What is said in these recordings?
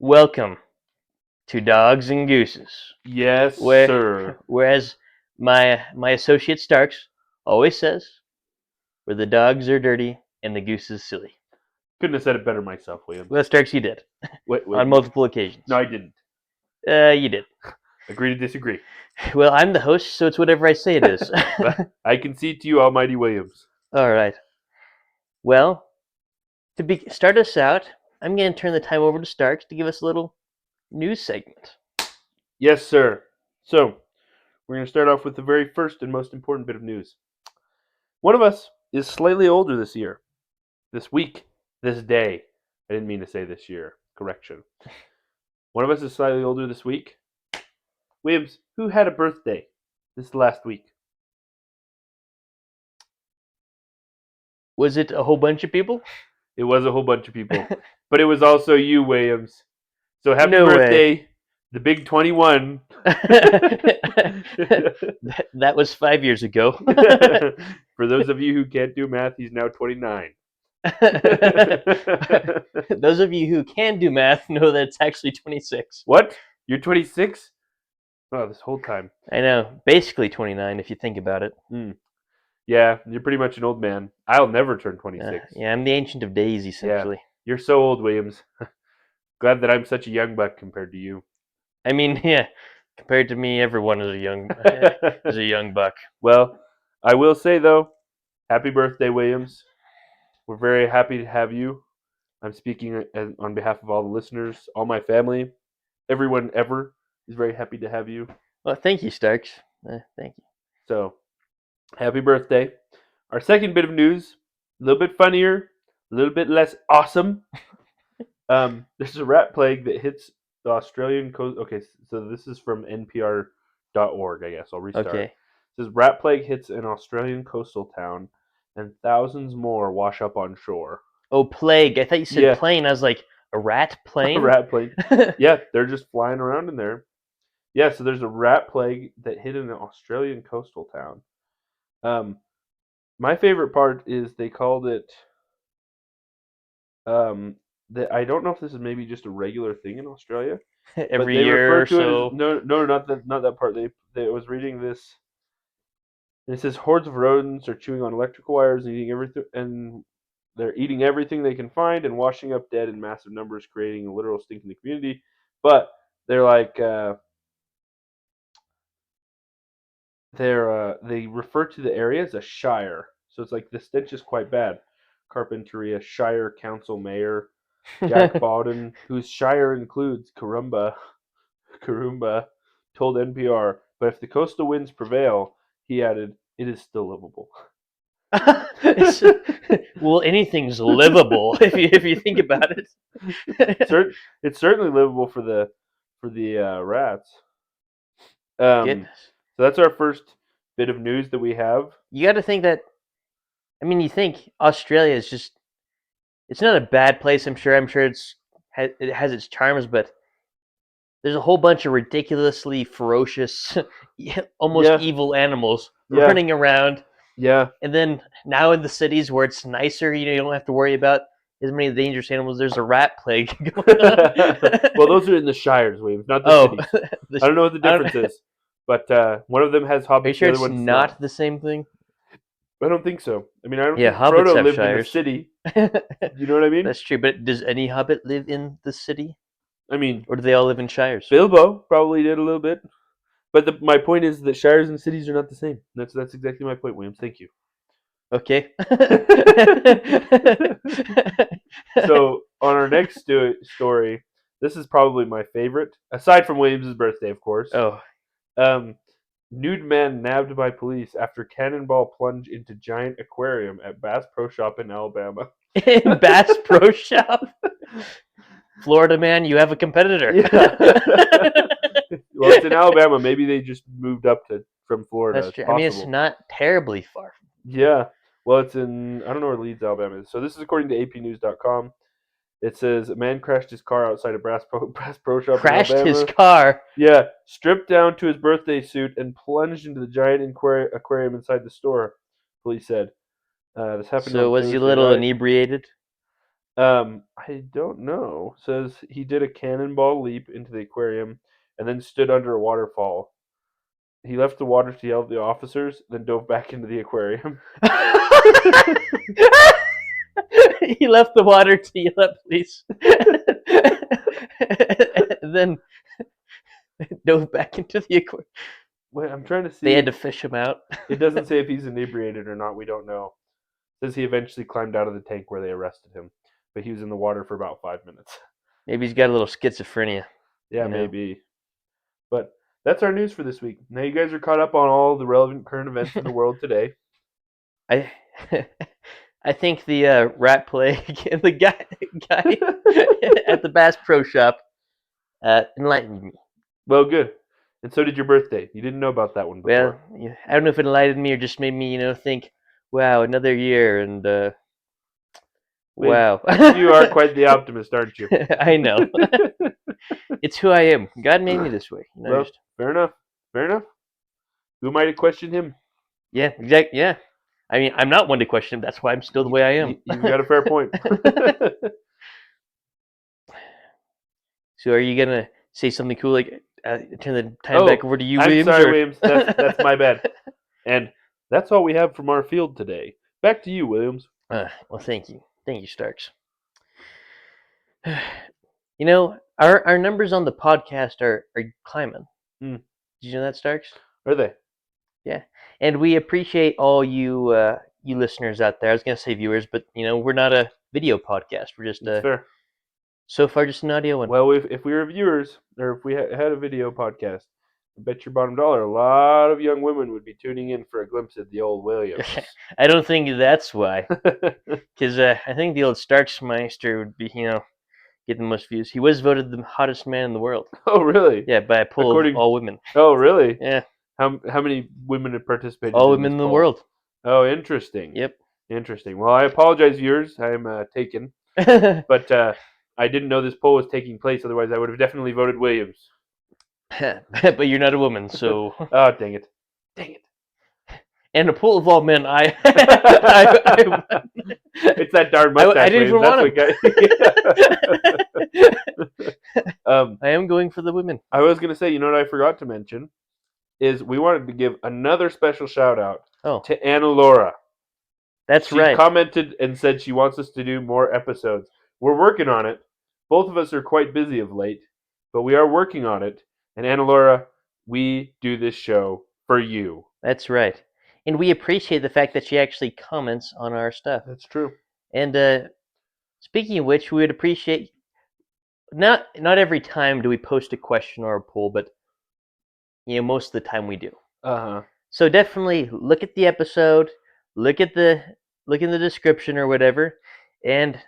Welcome to Dogs and Gooses, Yes, where sir. whereas my associate Starks always says, where the dogs are dirty and the goose is silly. Couldn't have said it better myself, William. Well, Starks, you did Wait. on multiple occasions. No, I didn't. You did. Agree to disagree. Well, I'm the host, so it's whatever I say it is. But I concede to you, Almighty Williams. All right. Well, start us out, I'm going to turn the time over to Starks to give us a little news segment. Yes, sir. So, we're going to start off with the very first and most important bit of news. One of us is slightly older this year. This week. This day. I didn't mean to say this year. Correction. One of us is slightly older this week. Williams, who had a birthday this last week? Was it a whole bunch of people? It was a whole bunch of people. But it was also you, Williams. So happy No birthday, way. the big 21. That was 5 years ago. For those of you who can't do math, he's now 29. Those of you who can do math know that it's actually 26. What? You're 26? Oh, this whole time. I know. Basically 29 if you think about it. Yeah, you're pretty much an old man. I'll never turn 26. Yeah, I'm the Ancient of Days, essentially. You're so old, Williams. Glad that I'm such a young buck compared to you. I mean, yeah, compared to me, everyone is a young buck. Well, I will say, though, happy birthday, Williams. We're very happy to have you. I'm speaking on behalf of all the listeners, all my family, everyone ever is very happy to have you. Well, thank you, Starks. Thank you. So, happy birthday. Our second bit of news, a little bit funnier, a little bit less awesome. There's a rat plague that hits the Australian coast. Okay, so this is from NPR.org, I guess. I'll restart. Okay. It says rat plague hits an Australian coastal town, and thousands more wash up on shore. Oh, plague. I thought you said Yeah. plane. I was like, a rat plane? A rat plane. Yeah, they're just flying around in there. Yeah, so there's a rat plague that hit an Australian coastal town. My favorite part is they called it. That I don't know if this is maybe just a regular thing in Australia. Every but they year refer or to so. it as, no, not that part. They was reading this. And it says hordes of rodents are chewing on electrical wires and eating everything, and they're eating everything they can find and washing up dead in massive numbers, creating a literal stink in the community. But they're like they refer to the area as a shire, so it's like the stench is quite bad. Carpinteria Shire Council Mayor Jack Bowden, whose shire includes Karumba, told NPR, but if the coastal winds prevail, he added, it is still livable. Well, anything's livable if you think about it. It's certainly livable for the rats. So that's our first bit of news that we have. You got to think that. I mean, you think Australia is just—it's not a bad place. I'm sure it has its charms, but there's a whole bunch of ridiculously ferocious, almost evil animals running around. Yeah. And then now in the cities where it's nicer, you don't have to worry about as many dangerous animals. There's a rat plague going on. Well, those are in the shires, Williams, not the cities. I don't know what the difference is, but one of them has hobbits. Are you sure the other it's one's not the same thing? I don't think so. I mean, I don't think hobbits Frodo have lived shires. in the city. You know what I mean? That's true, but does any hobbit live in the city? I mean, or do they all live in shires? Bilbo probably did a little bit. But my point is that shires and cities are not the same. That's exactly my point, Williams. Thank you. Okay. So on our next story, this is probably my favorite, aside from Williams' birthday, of course. Oh. Nude man nabbed by police after cannonball plunge into giant aquarium at Bass Pro Shop in Alabama. In Bass Pro Shop? Florida man, you have a competitor. Yeah. Well, it's in Alabama. Maybe they just moved up from Florida. That's true. I mean, it's not terribly far. Yeah. Well, it's in, I don't know where Leeds, Alabama is. So this is according to APnews.com. It says a man crashed his car outside a Bass Pro Shop Crashed in Alabama. his car? Yeah. Stripped down to his birthday suit and plunged into the giant aquarium inside the store, police said. This happened So on was he a Thursday little night. inebriated? I don't know. Says he did a cannonball leap into the aquarium and then stood under a waterfall. He left the water to yell at the officers, then dove back into the aquarium. He left the water to yell at police. Then dove back into the aquarium. Wait, I'm trying to see. They had to fish him out. It doesn't say if he's inebriated or not. We don't know. It says he eventually climbed out of the tank where they arrested him, but he was in the water for about 5 minutes. Maybe he's got a little schizophrenia. Yeah, You know. maybe. But that's our news for this week. Now you guys are caught up on all the relevant current events in the world today. I think the rat plague and the guy at the Bass Pro Shop enlightened me. Well, good. And so did your birthday. You didn't know about that one before. Well, yeah, I don't know if it enlightened me or just made me, think, wow, another year, and wow. You are quite the optimist, aren't you? I know. It's who I am. God made me this way. Well, fair enough. Fair enough. Who might have questioned him? Yeah, exactly. Yeah. I mean, I'm not one to question him. That's why I'm still the way I am. You've got a fair point. So are you going to say something cool like turn the time back over to you, I'm Williams? sorry, Williams. That's my bad. And that's all we have from our field today. Back to you, Williams. Well, thank you. Thank you, Starks. Our numbers on the podcast are climbing. Mm. Did you know that, Starks? Are they? Yeah. And we appreciate all you listeners out there. I was going to say viewers, but, we're not a video podcast. We're just fair. So far just an audio one. Well, if we were viewers, or if we had a video podcast, I bet your bottom dollar, a lot of young women would be tuning in for a glimpse of the old Williams. I don't think that's why. Because I think the old Starksmeister would be, get the most views. He was voted the hottest man in the world. Oh, really? Yeah, by a poll of all women. Oh, really? Yeah. How many women have participated? All women in the world. Oh, interesting. Yep. Interesting. Well, I apologize, viewers. I'm taken. But I didn't know this poll was taking place. Otherwise, I would have definitely voted Williams. But you're not a woman, so... Oh, dang it. Dang it. And a pool of all men, It's that darn mustache. I didn't even want him. I am going for the women. I was going to say, you know what I forgot to mention? Is we wanted to give another special shout out to Anna Laura. That's right. She commented and said she wants us to do more episodes. We're working on it. Both of us are quite busy of late, but we are working on it. And Anna Laura, we do this show for you. That's right. And we appreciate the fact that she actually comments on our stuff. That's true. And speaking of which, we would appreciate not every time do we post a question or a poll, but most of the time we do. Uh-huh. So definitely look at the episode, look in the description or whatever, and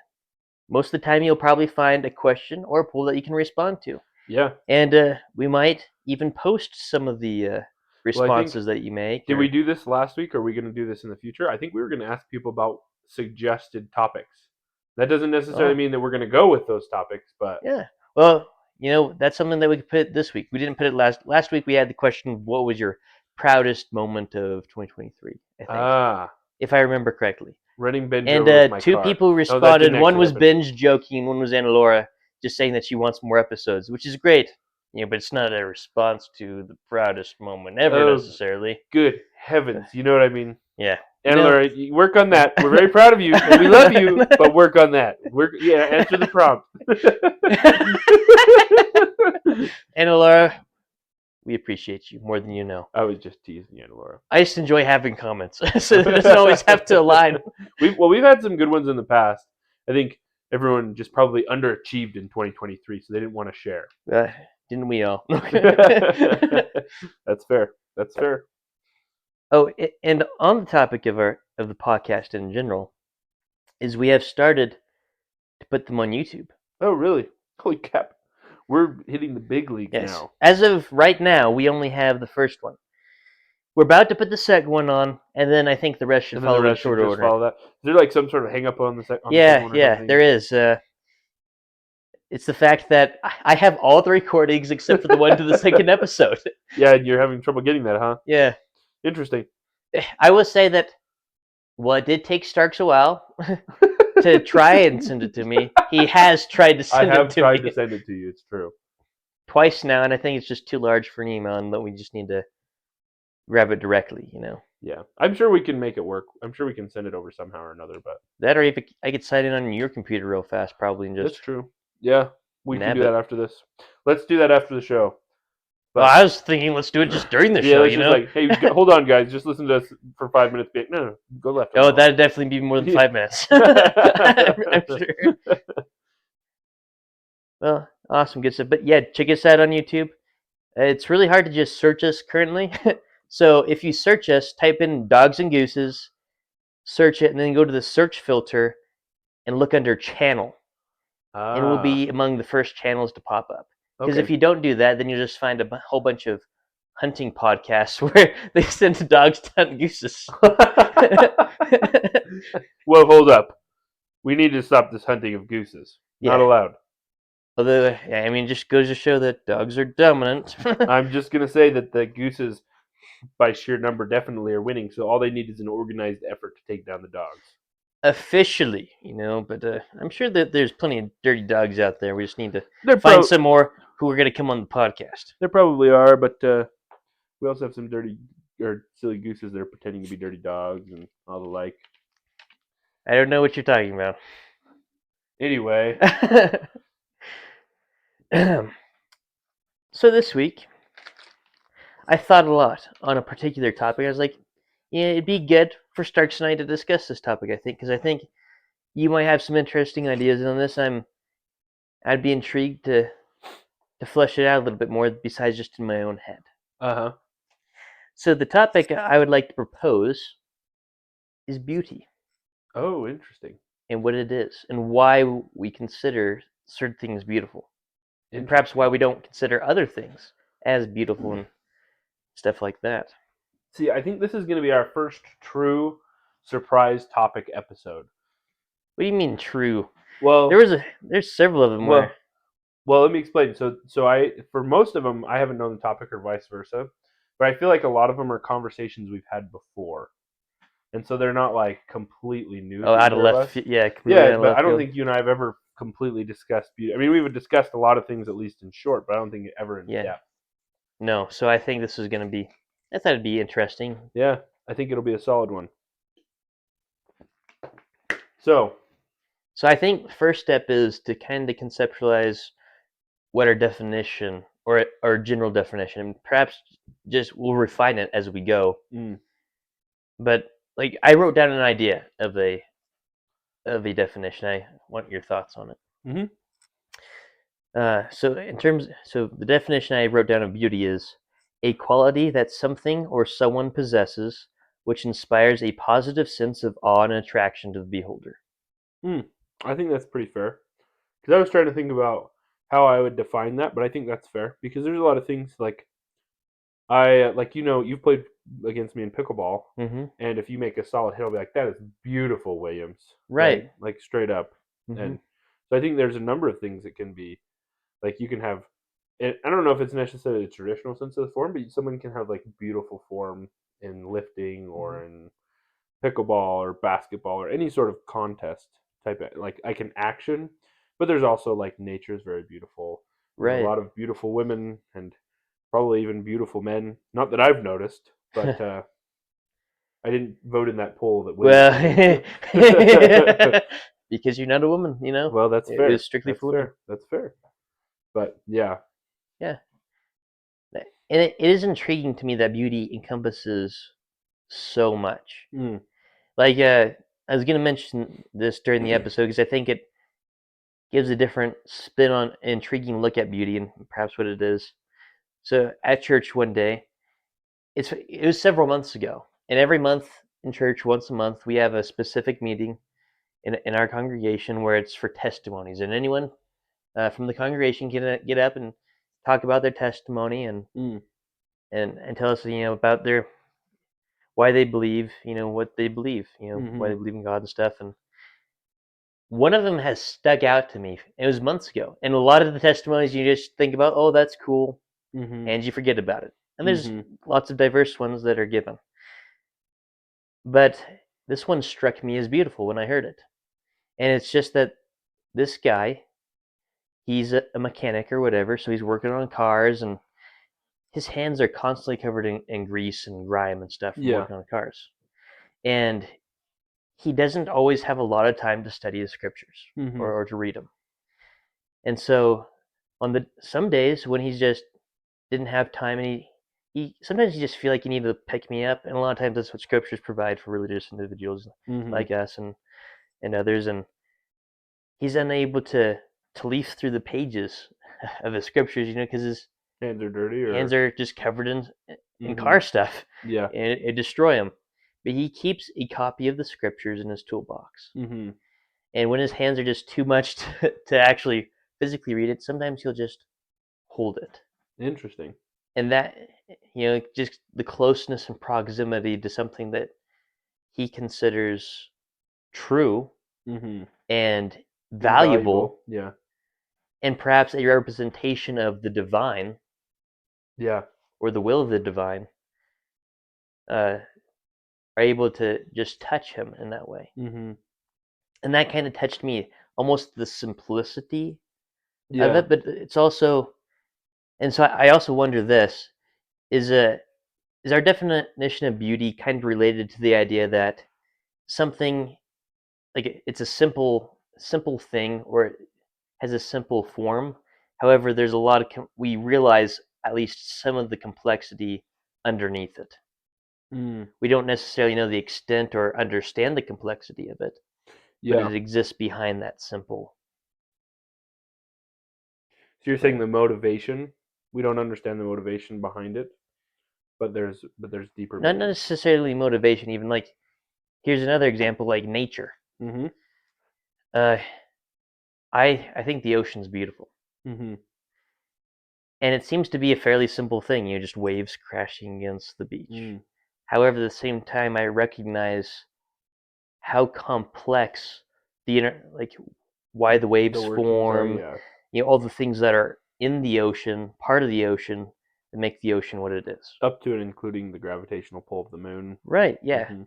most of the time you'll probably find a question or a poll that you can respond to. Yeah. And we might even post some of the responses that you make. Did we do this last week, or are we going to do this in the future? I think we were going to ask people about suggested topics. That doesn't necessarily mean that we're going to go with those topics, but... Yeah. Well, that's something that we could put this week. We didn't put it last week. We had the question, what was your proudest moment of 2023, I think. If I remember correctly. Running binge and over with my two car. people responded. One was Binge joking, one was Anna Laura just saying that she wants more episodes, which is great. But it's not a response to the proudest moment ever necessarily. Good heavens. You know what I mean? Yeah. Anna Laura, work on that. We're very proud of you. And we love you, but work on that. Answer the prompt. Anna Laura, we appreciate you more than you know. I was just teasing you, Anna Laura. I just enjoy having comments, so it doesn't always have to align. We've had some good ones in the past. I think everyone just probably underachieved in 2023, so they didn't want to share. Didn't we all? That's fair. That's fair. Oh, and on the topic of the podcast in general, is we have started to put them on YouTube. Oh, really? Holy crap. We're hitting the big leagues now. As of right now, we only have the first one. We're about to put the second one on, and then I think the rest should follow in short order. Follow that. Is there like some sort of hang up on the second? Yeah, there is. It's the fact that I have all the recordings except for the one to the second episode. Yeah, and you're having trouble getting that, huh? Yeah. Interesting. I will say that, it did take Starks a while. to try and send it to me. He has tried to I send have it to tried me to send it to you. It's true. twice now, and I think it's just too large for an email, and that we just need to grab it directly. Yeah, I'm sure we can make it work. I'm sure we can send it over somehow or another. But That, or if I could sign in on your computer real fast, probably, and that's just true. Yeah, we can nab do it. that after this. Let's do that after the show. Well, But I was thinking, let's do it just during the yeah, show. let's just like, hey, hold on, guys, just listen to us for 5 minutes. No, go left. Oh, that'd definitely be more than Yeah. 5 minutes. I'm sure. Well, awesome, good stuff. But yeah, check us out on YouTube. It's really hard to just search us currently. So if you search us, type in Dogs and Gooses, search it, and then go to the search filter and look under channel. And we'll be among the first channels to pop up. Because if you don't do that, then you'll just find a whole bunch of hunting podcasts where they send the dogs to hunt gooses. Well, hold up. We need to stop this hunting of gooses. Not Yeah. allowed. Although, yeah, I mean, just goes to show that dogs are dominant. I'm just going to say that the gooses, by sheer number, definitely are winning. So all they need is an organized effort to take down the dogs. Officially, but I'm sure that there's plenty of dirty dogs out there. We just need to find some more who are going to come on the podcast. There probably are, but we also have some dirty or silly gooses that are pretending to be dirty dogs and all the like. I don't know what you're talking about. Anyway. So this week, I thought a lot on a particular topic. I was like, yeah, it'd be good for Starks and I to discuss this topic, I think, because I think you might have some interesting ideas on this. I'd be intrigued to flesh it out a little bit more besides just in my own head. Uh-huh. So the topic I would like to propose is beauty. Oh, interesting. And what it is, and why we consider certain things beautiful. And perhaps why we don't consider other things as beautiful and stuff like that. See, I think this is going to be our first true surprise topic episode. What do you mean true? Well, there's several of them. Well, let me explain. So I, for most of them, I haven't known the topic or vice versa, but I feel like a lot of them are conversations we've had before, and so they're not like completely new. Oh, out of left field. Yeah, yeah. But I don't think you and I have ever completely discussed beauty. I mean, we've discussed a lot of things, at least in short, but I don't think ever in depth. No, so I think this is going to be. I thought it'd be interesting. Yeah, I think it'll be a solid one. So I think the first step is to kind of conceptualize what our definition or our general definition, and perhaps just we'll refine it as we go. But like I wrote down an idea of a definition. I want your thoughts on it. So the definition I wrote down of beauty is a quality that something or someone possesses which inspires a positive sense of awe and attraction to the beholder. I think that's pretty fair. Because I was trying to think about how I would define that, but I think that's fair. Because there's a lot of things like you've played against me in pickleball, and if you make a solid hit, I'll be like, that is beautiful, Williams. Right. Like straight up. And so I think there's a number of things that can be, like you can have, I don't know if it's necessarily the traditional sense of the form, but someone can have like beautiful form in lifting or in pickleball or basketball or any sort of contest type of, like an action. But there's also like nature is very beautiful. There's a lot of beautiful women and probably even beautiful men. Not that I've noticed, but I didn't vote in that poll that Well, because you're not a woman, Well, that's fair. It was strictly for women. That's fair. But yeah. Yeah. And it is intriguing to me that beauty encompasses so much. Like, I was going to mention this during the episode because I think it gives a different spin on an intriguing look at beauty and perhaps what it is. So at church one day, it was several months ago, and every month in church, once a month, we have a specific meeting in our congregation where it's for testimonies, and anyone from the congregation can get up and talk about their testimony and tell us about their why they believe, what they believe, why they believe in God and stuff. And one of them has stuck out to me. It was months ago, and a lot of the testimonies you just think about, oh, that's cool, and you forget about it. And there's lots of diverse ones that are given. But this one struck me as beautiful when I heard it. And it's just that this guy, he's a mechanic or whatever, so he's working on cars, and his hands are constantly covered in grease and grime and stuff from Yeah. working on cars. And he doesn't always have a lot of time to study the scriptures Mhm. or to read them. And so on some days when he's just didn't have time, and he sometimes you just feel like you need to pick me up, and a lot of times that's what scriptures provide for religious individuals Mhm. like us and others. And he's unable to leaf through the pages of the scriptures, because his Hands are dirty, or hands are just covered in Mhm. car stuff, Yeah. and it destroy him. But he keeps a copy of the scriptures in his toolbox. Mhm. And when his hands are just too much to actually physically read it, sometimes he'll just hold it. Interesting. And that, just the closeness and proximity to something that he considers true Mhm. and Invaluable. valuable, Yeah. and perhaps a representation of the divine Yeah. or the will of the divine, are able to just touch him in that way. Mhm. And that kind of touched me, almost the simplicity of Yeah. it, but it's also, and so I also wonder this, is our definition of beauty kind of related to the idea that something, like, it's a simple thing, or it has a simple form. However, there's a lot of we realize at least some of the complexity underneath it. Mm. We don't necessarily know the extent or understand the complexity of it, but Yeah. it exists behind that simple. So you're saying the motivation, we don't understand the motivation behind it, but there's deeper Not meaning. necessarily motivation, even. Like, here's another example, like nature. Mhm. Uh, I think the ocean's beautiful, Mhm. and it seems to be a fairly simple thing, just waves crashing against the beach. Mm. However, at the same time, I recognize how complex like why the waves The workings are, form, yeah. all the things that are in the ocean, part of the ocean, that make the ocean what it is. Up to and including the gravitational pull of the moon. Right, yeah. Mhm.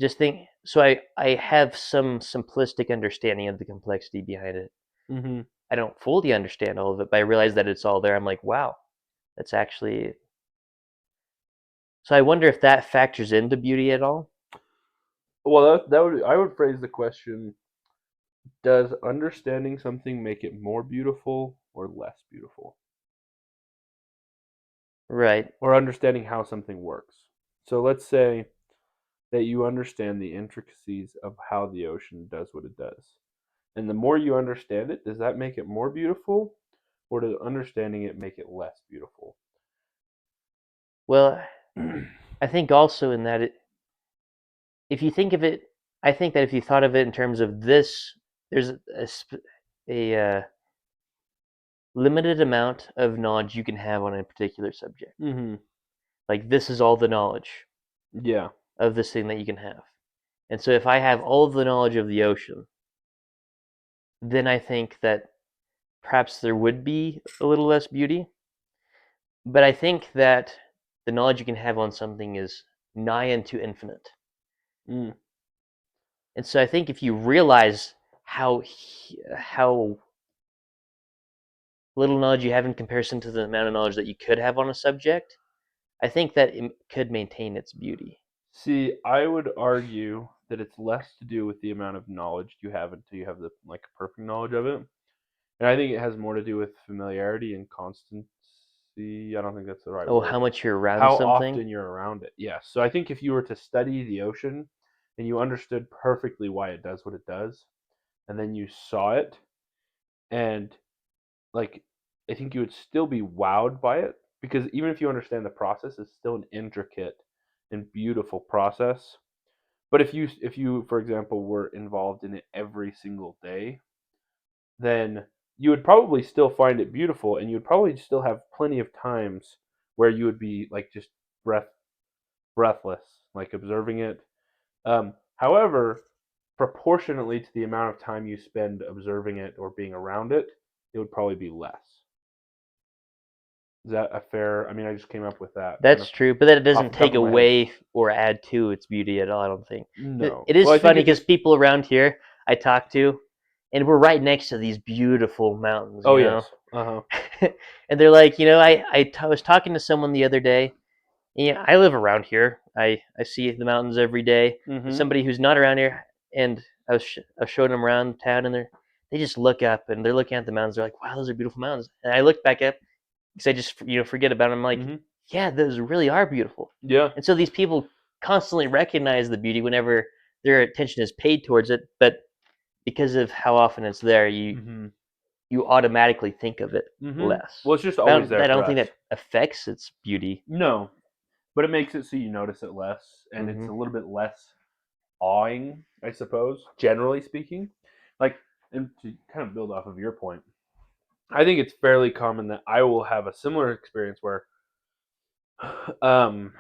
Just think, so I have some simplistic understanding of the complexity behind it. Mhm. I don't fully understand all of it, but I realize that it's all there. I'm like, wow, that's actually. So I wonder if that factors into beauty at all. Well, that would, I would phrase the question: does understanding something make it more beautiful or less beautiful? Right. Or understanding how something works. So let's say that you understand the intricacies of how the ocean does what it does. And the more you understand it, does that make it more beautiful, or does understanding it make it less beautiful? Well, I think also in that if you think of it, I think that if you thought of it in terms of this, there's a limited amount of knowledge you can have on a particular subject. Mm-hmm. Like, this is all the knowledge Yeah. of this thing that you can have. And so if I have all of the knowledge of the ocean, then I think that perhaps there would be a little less beauty. But I think that the knowledge you can have on something is nigh unto infinite. Mm. And so I think if you realize how little knowledge you have in comparison to the amount of knowledge that you could have on a subject, I think that it could maintain its beauty. See, I would argue that it's less to do with the amount of knowledge you have until you have the perfect knowledge of it. And I think it has more to do with familiarity and constancy. I don't think that's the right Oh, word. how much you're around How something? often you're around it. Yes. So I think if you were to study the ocean and you understood perfectly why it does what it does, and then you saw it, and like, I think you would still be wowed by it, because even if you understand the process, it's still an intricate and beautiful process. But if you, for example, were involved in it every single day, then you would probably still find it beautiful, and you would probably still have plenty of times where you would be like just breathless, like observing it. However, proportionately to the amount of time you spend observing it or being around it, it would probably be less. Is that a fair? I mean, I just came up with that. That's true, but that Off doesn't the top take of my head. away or add to its beauty at all, I don't think. No. It is Well, I think funny it because just. people around here I talk to, and we're right next to these beautiful mountains, Oh you know. yes. Uh-huh. And they're like, was talking to someone the other day. Yeah, I live around here. I see the mountains every day. But Mhm. somebody who's not around here, and I was showing them around town, and they just look up and they're looking at the mountains. They're like, "Wow, those are beautiful mountains." And I look back up because I just forget about them. I'm like, Mhm. "Yeah, those really are beautiful." Yeah. And so these people constantly recognize the beauty whenever their attention is paid towards it, but because of how often it's there, Mhm. you automatically think of it Mhm. less. Well, it's just But always there I for don't think us. that affects its beauty. No, but it makes it so you notice it less, and it's Hmm. a little bit less awing, I suppose, generally speaking. Like, and to kind of build off of your point, I think it's fairly common that I will have a similar experience where um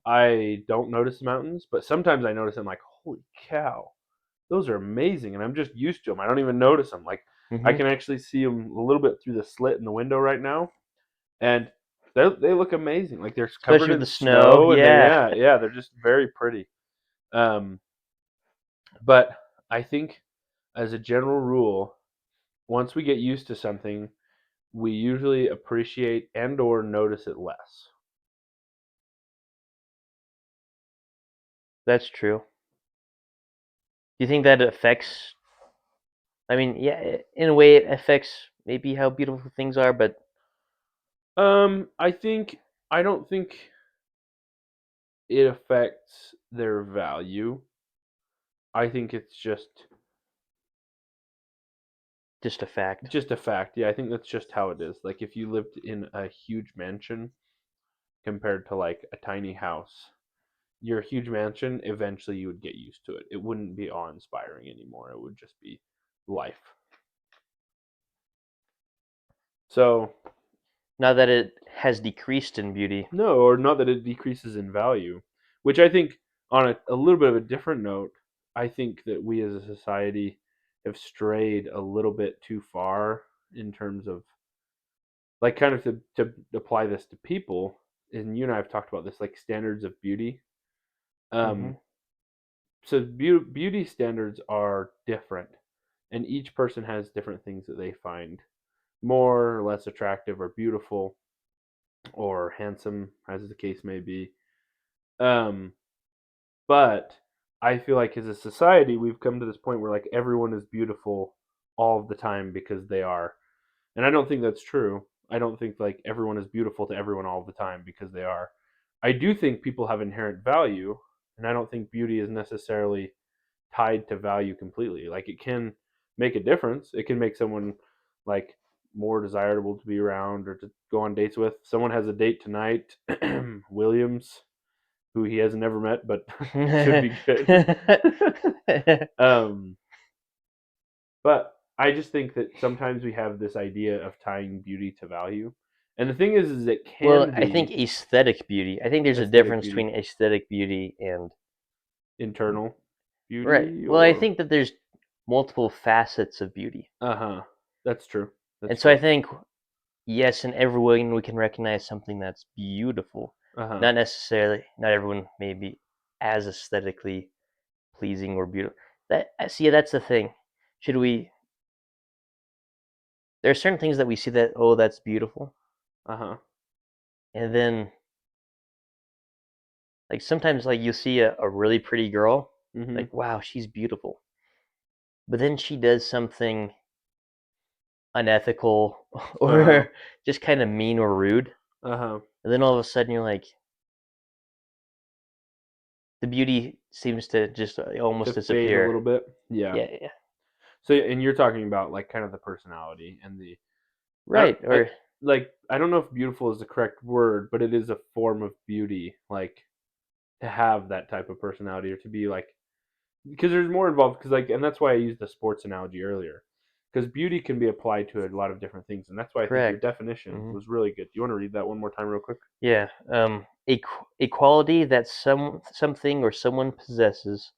I don't notice the mountains, but sometimes I notice them like, holy cow, those are amazing, and I'm just used to them. I don't even notice them. Like, I Hmm. can actually see them a little bit through the slit in the window right now, and they look amazing. Like they're covered Especially with in the snow. snow, and they Yeah. yeah, they're just very pretty. Um, but I think as a general rule, once we get used to something, we usually appreciate and or notice it less. That's true. Do you think that affects? I mean, yeah, in a way, it affects maybe how beautiful things are, but I think I don't think it affects their value. I think it's just a fact. just a fact. Yeah, I think that's just how it is. Like if you lived in a huge mansion compared to like a tiny house, your huge mansion, eventually you would get used to it. It wouldn't be awe-inspiring anymore. It would just be life. So, Not that it has decreased in beauty. no, or not that it decreases in value, which I think on a little bit of a different note, I think that we as a society have strayed a little bit too far in terms of like kind of to apply this to people, and you and I have talked about this like standards of beauty. Hmm. Um, so beauty standards are different, and each person has different things that they find more or less attractive or beautiful or handsome, as the case may be. Um, but I feel like as a society, we've come to this point where like everyone is beautiful all of the time because they are, and I don't think that's true. I don't think like everyone is beautiful to everyone all the time because they are. I do think people have inherent value, and I don't think beauty is necessarily tied to value completely. Like it can make a difference. It can make someone like more desirable to be around or to go on dates with. Someone has a date tonight, Williams, who he has never met but should be good. um, but I just think that sometimes we have this idea of tying beauty to value. And the thing is it Well, can I think be aesthetic beauty. I think there's a aesthetic difference beauty, between aesthetic beauty and internal right. beauty, Well, I or think that there's multiple facets of beauty. uh huh. That's true. That's And so I true. think yes, in everyone we can recognize something that's beautiful. Uh huh. Not everyone may be as aesthetically pleasing or beautiful. That see, that's the thing. Should we? There are certain things that we see that that's beautiful, Uh huh. and then like sometimes like you see a really pretty girl, Mm-hmm. like wow, she's beautiful, but then she does something unethical Uh huh. or just kind of mean or rude, Uh huh. and then all of a sudden you're like, the beauty seems to just To almost fade a disappear. little bit. Yeah. Yeah, yeah, So, and you're talking about like kind of the personality and the I don't right. Or like I don't know if beautiful is the correct word, but it is a form of beauty. Like to have that type of personality or to be like because there's more involved because like and that's why I used the sports analogy earlier because beauty can be applied to a lot of different things and that's why I think your correct. definition Hmm. was really good. Do you want to read that one more time real quick? Yeah, a quality that something or someone possesses,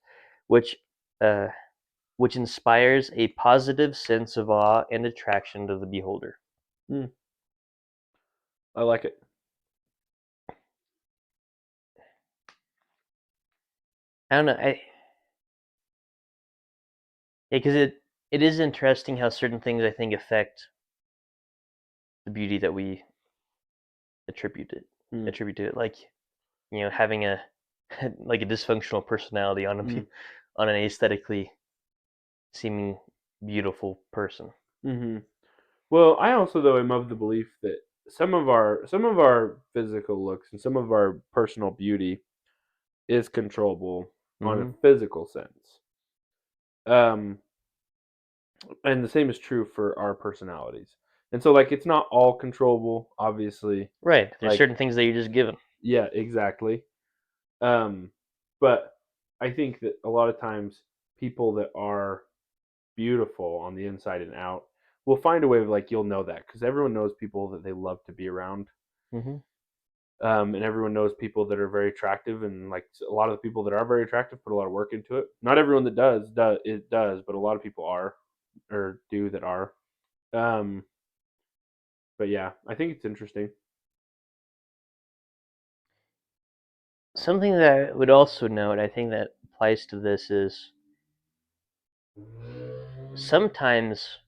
which uh, which inspires a positive sense of awe and attraction to the beholder. Mm, I like it. I don't know. Yeah, because it is interesting how certain things I think affect the beauty that we attribute it Mm. attribute to it. Like having a like a dysfunctional personality on Mm. on an aesthetically seeming beautiful person. Mm-hmm. Well, I also though am of the belief that some of our physical looks and some of our personal beauty is controllable on a Hmm. physical sense. Um, and the same is true for our personalities. And so like it's not all controllable, obviously. Right. There's Like certain things that you're just given. yeah, exactly. Um, but I think that a lot of times people that are beautiful on the inside and out will find a way of like you'll know that because everyone knows people that they love to be around. Hmm. And everyone knows people that are very attractive, and like a lot of the people that are very attractive put a lot of work into it. Not everyone that does it does, but a lot of people are or do that are. Um, but yeah, I think it's interesting. Something that I would also note, I think that applies to this is sometimes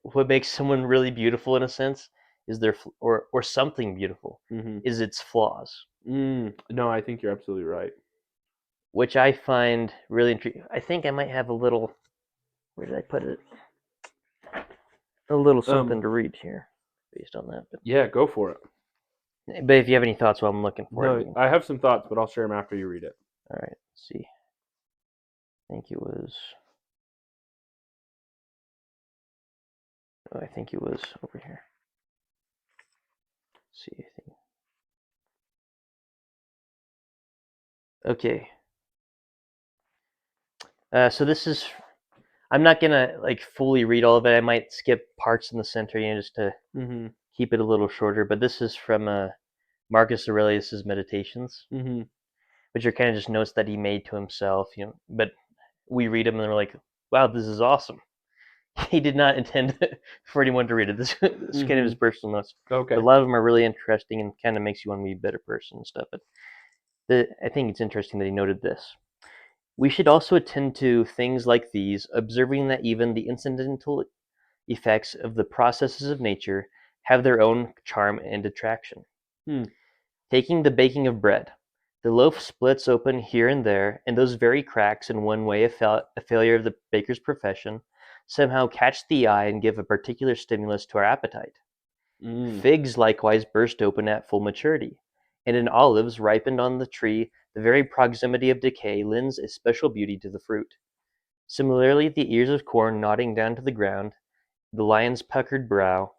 what makes someone really beautiful in a sense is or something beautiful Mm-hmm. is its flaws, No, I think you're absolutely right. which I find really intriguing. I think I might have a little. Where did I put it? A little something Um, to read here based on that. yeah, go for it. But if you have any thoughts while I'm looking for it, No, I have some thoughts, but I'll share them after you read it. all right. Let's see. I think it was. Oh, I think it was over here. Let's see. I think. Okay. So this is. I'm not gonna like fully read all of it. I might skip parts in the center, just to Mm-hmm. keep it a little shorter. But this is from Marcus Aurelius's Meditations, Mm-hmm. which are kind of just notes that he made to himself. But we read them and we're like, "Wow, this is awesome." He did not intend for anyone to read it. This is kind of Mm-hmm. his personal notes, but Okay. a lot of them are really interesting and kind of makes you want to be a better person and stuff. But I think it's interesting that he noted this. We should also attend to things like these, observing that even the incidental effects of the processes of nature have their own charm and attraction. Hmm. Taking the baking of bread, the loaf splits open here and there, and those very cracks, in one way a failure of the baker's profession, somehow catch the eye and give a particular stimulus to our appetite. Mm. Figs likewise burst open at full maturity, and in olives ripened on the tree the very proximity of decay lends a special beauty to the fruit. Similarly, the ears of corn nodding down to the ground, the lion's puckered brow,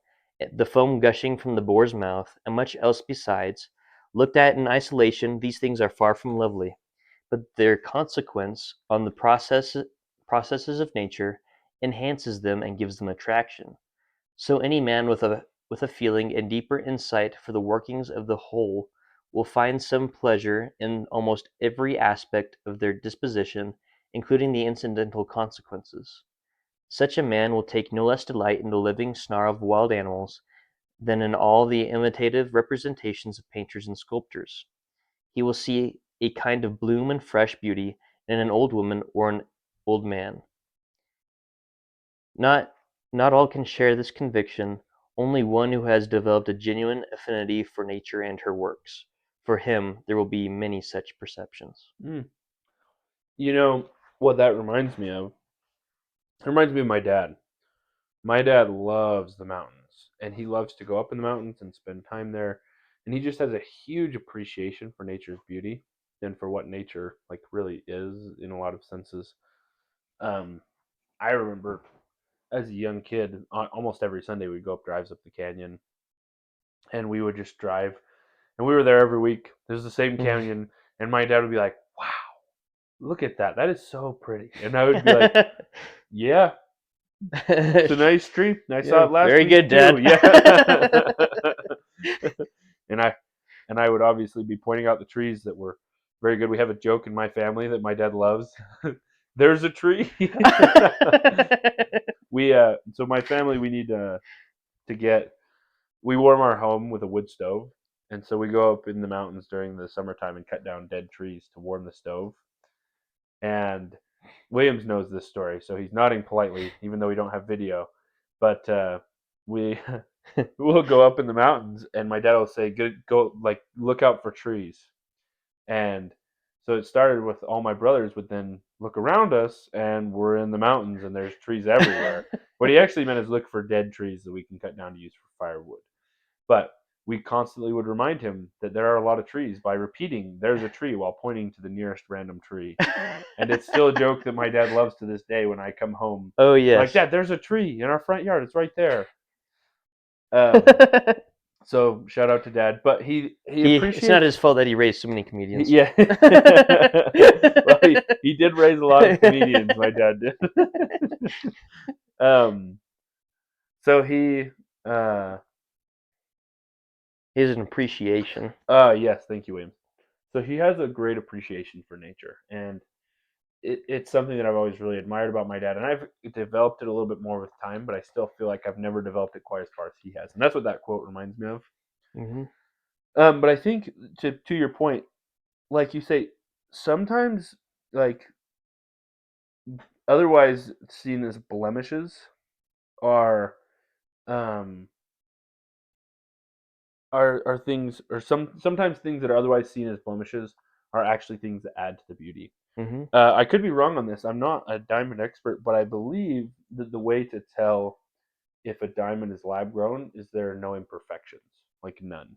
the foam gushing from the boar's mouth, and much else besides, looked at in isolation, these things are far from lovely, but their consequence on the processes of nature enhances them and gives them attraction. So any man with a feeling and deeper insight for the workings of the whole will find some pleasure in almost every aspect of their disposition, including the incidental consequences. Such a man will take no less delight in the living snarl of wild animals than in all the imitative representations of painters and sculptors. He will see a kind of bloom and fresh beauty in an old woman or an old man. Not not all can share this conviction, only one who has developed a genuine affinity for nature and her works. For him there will be many such perceptions. Mm. You know what that reminds me of? It reminds me of my dad. My dad loves the mountains, and he loves to go up in the mountains and spend time there. And he just has a huge appreciation for nature's beauty and for what nature like really is in a lot of senses. Um, I remember as a young kid, almost every Sunday we'd go up drives up the canyon, and we would just drive. And we were there every week. There's the same canyon, and my dad would be like, "Wow, look at that! That is so pretty." And I would be like, "Yeah, it's a nice tree. I saw Yeah, it last very week good, too." Dad. Yeah. and I and I would obviously be pointing out the trees that were very good. We have a joke in my family that my dad loves. There's a tree. we so my family we need to get we warm our home with a wood stove. And so we go up in the mountains during the summertime and cut down dead trees to warm the stove. And Williams knows this story, so he's nodding politely, even though we don't have video. But we we'll go up in the mountains, and my dad will say, "Go, like look out for trees." And so it started with all my brothers would then look around us, and we're in the mountains, and there's trees everywhere. What he actually meant is look for dead trees that we can cut down to use for firewood. But we constantly would remind him that there are a lot of trees by repeating, "There's a tree," while pointing to the nearest random tree. And it's still a joke that my dad loves to this day when I come home. Oh Like, yes. "Dad, there's a tree in our front yard. It's right there." Um, so shout out to Dad, but he appreciates. It's not his fault that he raised so many comedians. Yeah. Well, he did raise a lot of comedians. My dad did. So he. He has an appreciation. Yes, thank you, William. So he has a great appreciation for nature, and it's something that I've always really admired about my dad, and I've developed it a little bit more with time, but I still feel like I've never developed it quite as far as he has, and that's what that quote reminds me of. Mm-hmm. But I think to your point, like you say, sometimes like otherwise seen as blemishes are um are things or sometimes things that are otherwise seen as blemishes are actually things that add to the beauty. Mm-hmm. I could be wrong on this. I'm not a diamond expert, but I believe that the way to tell if a diamond is lab grown is there are no imperfections, like none.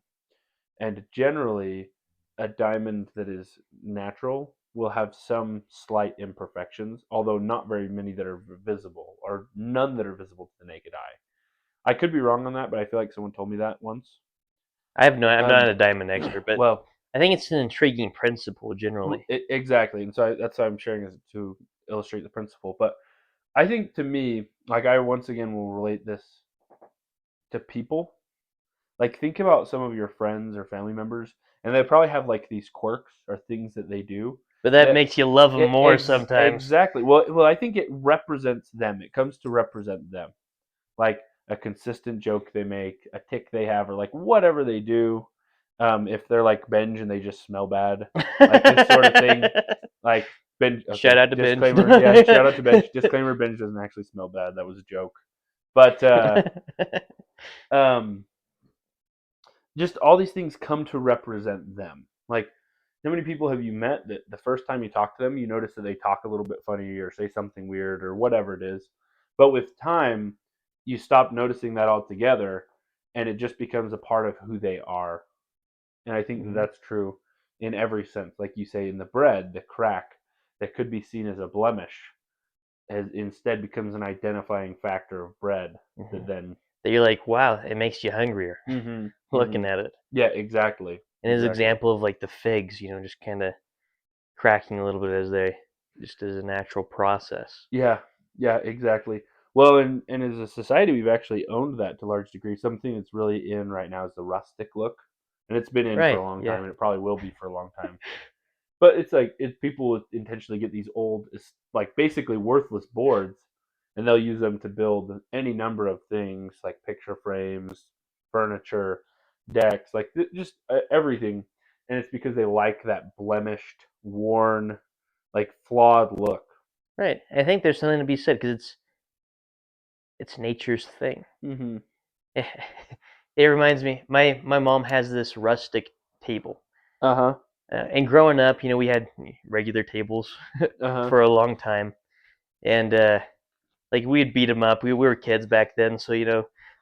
And generally, a diamond that is natural will have some slight imperfections, although not very many that are visible, or none that are visible to the naked eye. I could be wrong on that, but I feel like someone told me that once. I'm not a diamond expert, but Well, I think it's an intriguing principle generally. exactly, and so that's why I'm sharing this to illustrate the principle. But I think to me, like I once again will relate this to people. Like think about some of your friends or family members, and they probably have like these quirks or things that they do. But that That makes you love them more sometimes. exactly. Well, I think it represents them. It comes to represent them, like a consistent joke they make, a tick they have, or like whatever they do. If they're like Benj and they just smell bad, like this sort of thing. Like Benj. Okay, Shout out to Benj. disclaimer. Yeah, shout out to Benj. Disclaimer: Benj doesn't actually smell bad. That was a joke. But um, just all these things come to represent them. Like, how many people have you met that the first time you talk to them, you notice that they talk a little bit funny or say something weird or whatever it is, but with time, you stop noticing that altogether, and it just becomes a part of who they are. And I think that Mhm. that's true in every sense. Like you say, in the bread, the crack that could be seen as a blemish has instead becomes an identifying factor of bread that Mhm. then. That you're like, wow, it makes you hungrier looking at it. Yeah, exactly. And his Exactly. example of like the figs, just kind of cracking a little bit just as a natural process. Yeah, yeah, exactly. Well, and as a society, we've actually owned that to a large degree. Something that's really in right now is the rustic look, and it's been in for a Right. long Yeah. time, and it probably will be for a long time. But it's like people would intentionally get these old, like basically worthless boards, and they'll use them to build any number of things, like picture frames, furniture, decks, like just everything. And it's because they like that blemished, worn, like flawed look. Right. I think there's something to be said because it's nature's thing. Mm-hmm. It reminds me, my mom has this rustic table. Uh huh. And growing up, we had regular tables Uh huh. for a long time, and like we'd beat them up. We were kids back then, so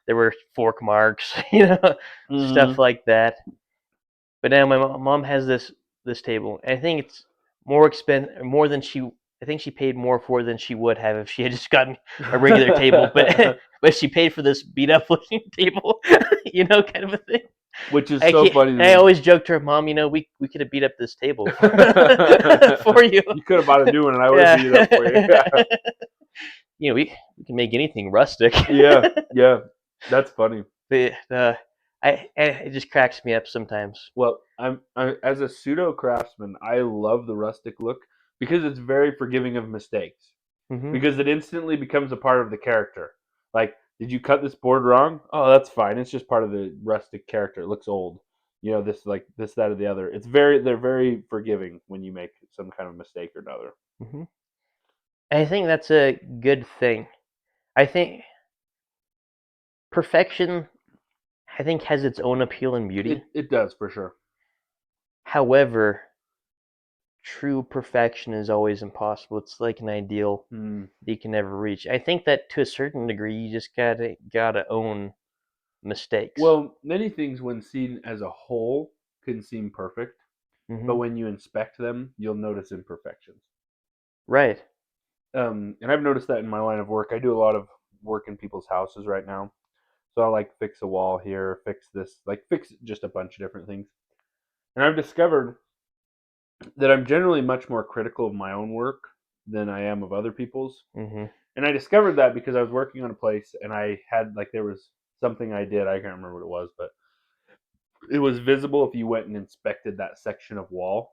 there were fork marks, stuff Mm-hmm. like that. But now my mom has this table. And I think it's more than she. I think she paid more for it than she would have if she had just gotten a regular table. But but she paid for this beat up looking table, kind of a thing. Which is so funny to I me. always joked to her, Mom, we could have beat up this table for you. You could have bought a new one, and I would have beat it up for you. We can make anything rustic. Yeah, yeah, that's funny. But it just cracks me up sometimes. Well, as a pseudo craftsman, I love the rustic look because it's very forgiving of mistakes. Hmm. Because it instantly becomes a part of the character. Like, did you cut this board wrong? Oh, that's fine. It's just part of the rustic character. It looks old. This like this, that, or the other. They're very forgiving when you make some kind of mistake or another. Hmm. I think that's a good thing. I think perfection, I think, has its own appeal and beauty. It does for sure. However, true perfection is always impossible. It's like an ideal Mm. that you can never reach. I think that to a certain degree, you just gotta own mistakes. Well, many things when seen as a whole can seem perfect, but hmm when you inspect them, you'll notice imperfections. right. And I've noticed that in my line of work. I do a lot of work in people's houses right now. So I like fix a wall here, fix this, like fix just a bunch of different things. And I've discovered that I'm generally much more critical of my own work than I am of other people's. hmm And I discovered that because I was working on a place and I had like there was something I did, I can't remember what it was, but it was visible if you went and inspected that section of wall.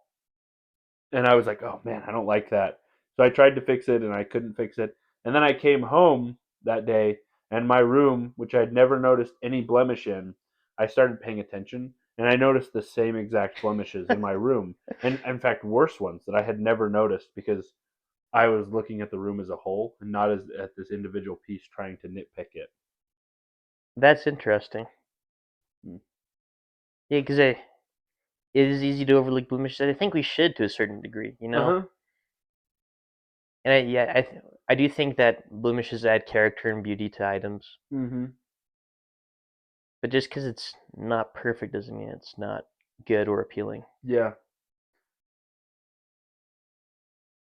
And I was like, "Oh man, I don't like that." So I tried to fix it and I couldn't fix it. And then I came home that day and my room, which I'd never noticed any blemish in, I started paying attention and I noticed the same exact blemishes in my room. And in fact, worse ones that I had never noticed because I was looking at the room as a whole and not as at this individual piece trying to nitpick it. That's interesting. Hmm. Yeah, because it is easy to overlook blemishes. I think we should to a certain degree, you know. Uh-huh. And I do think that blemishes add character and beauty to items. Mhm. But just because it's not perfect doesn't mean it's not good or appealing. Yeah.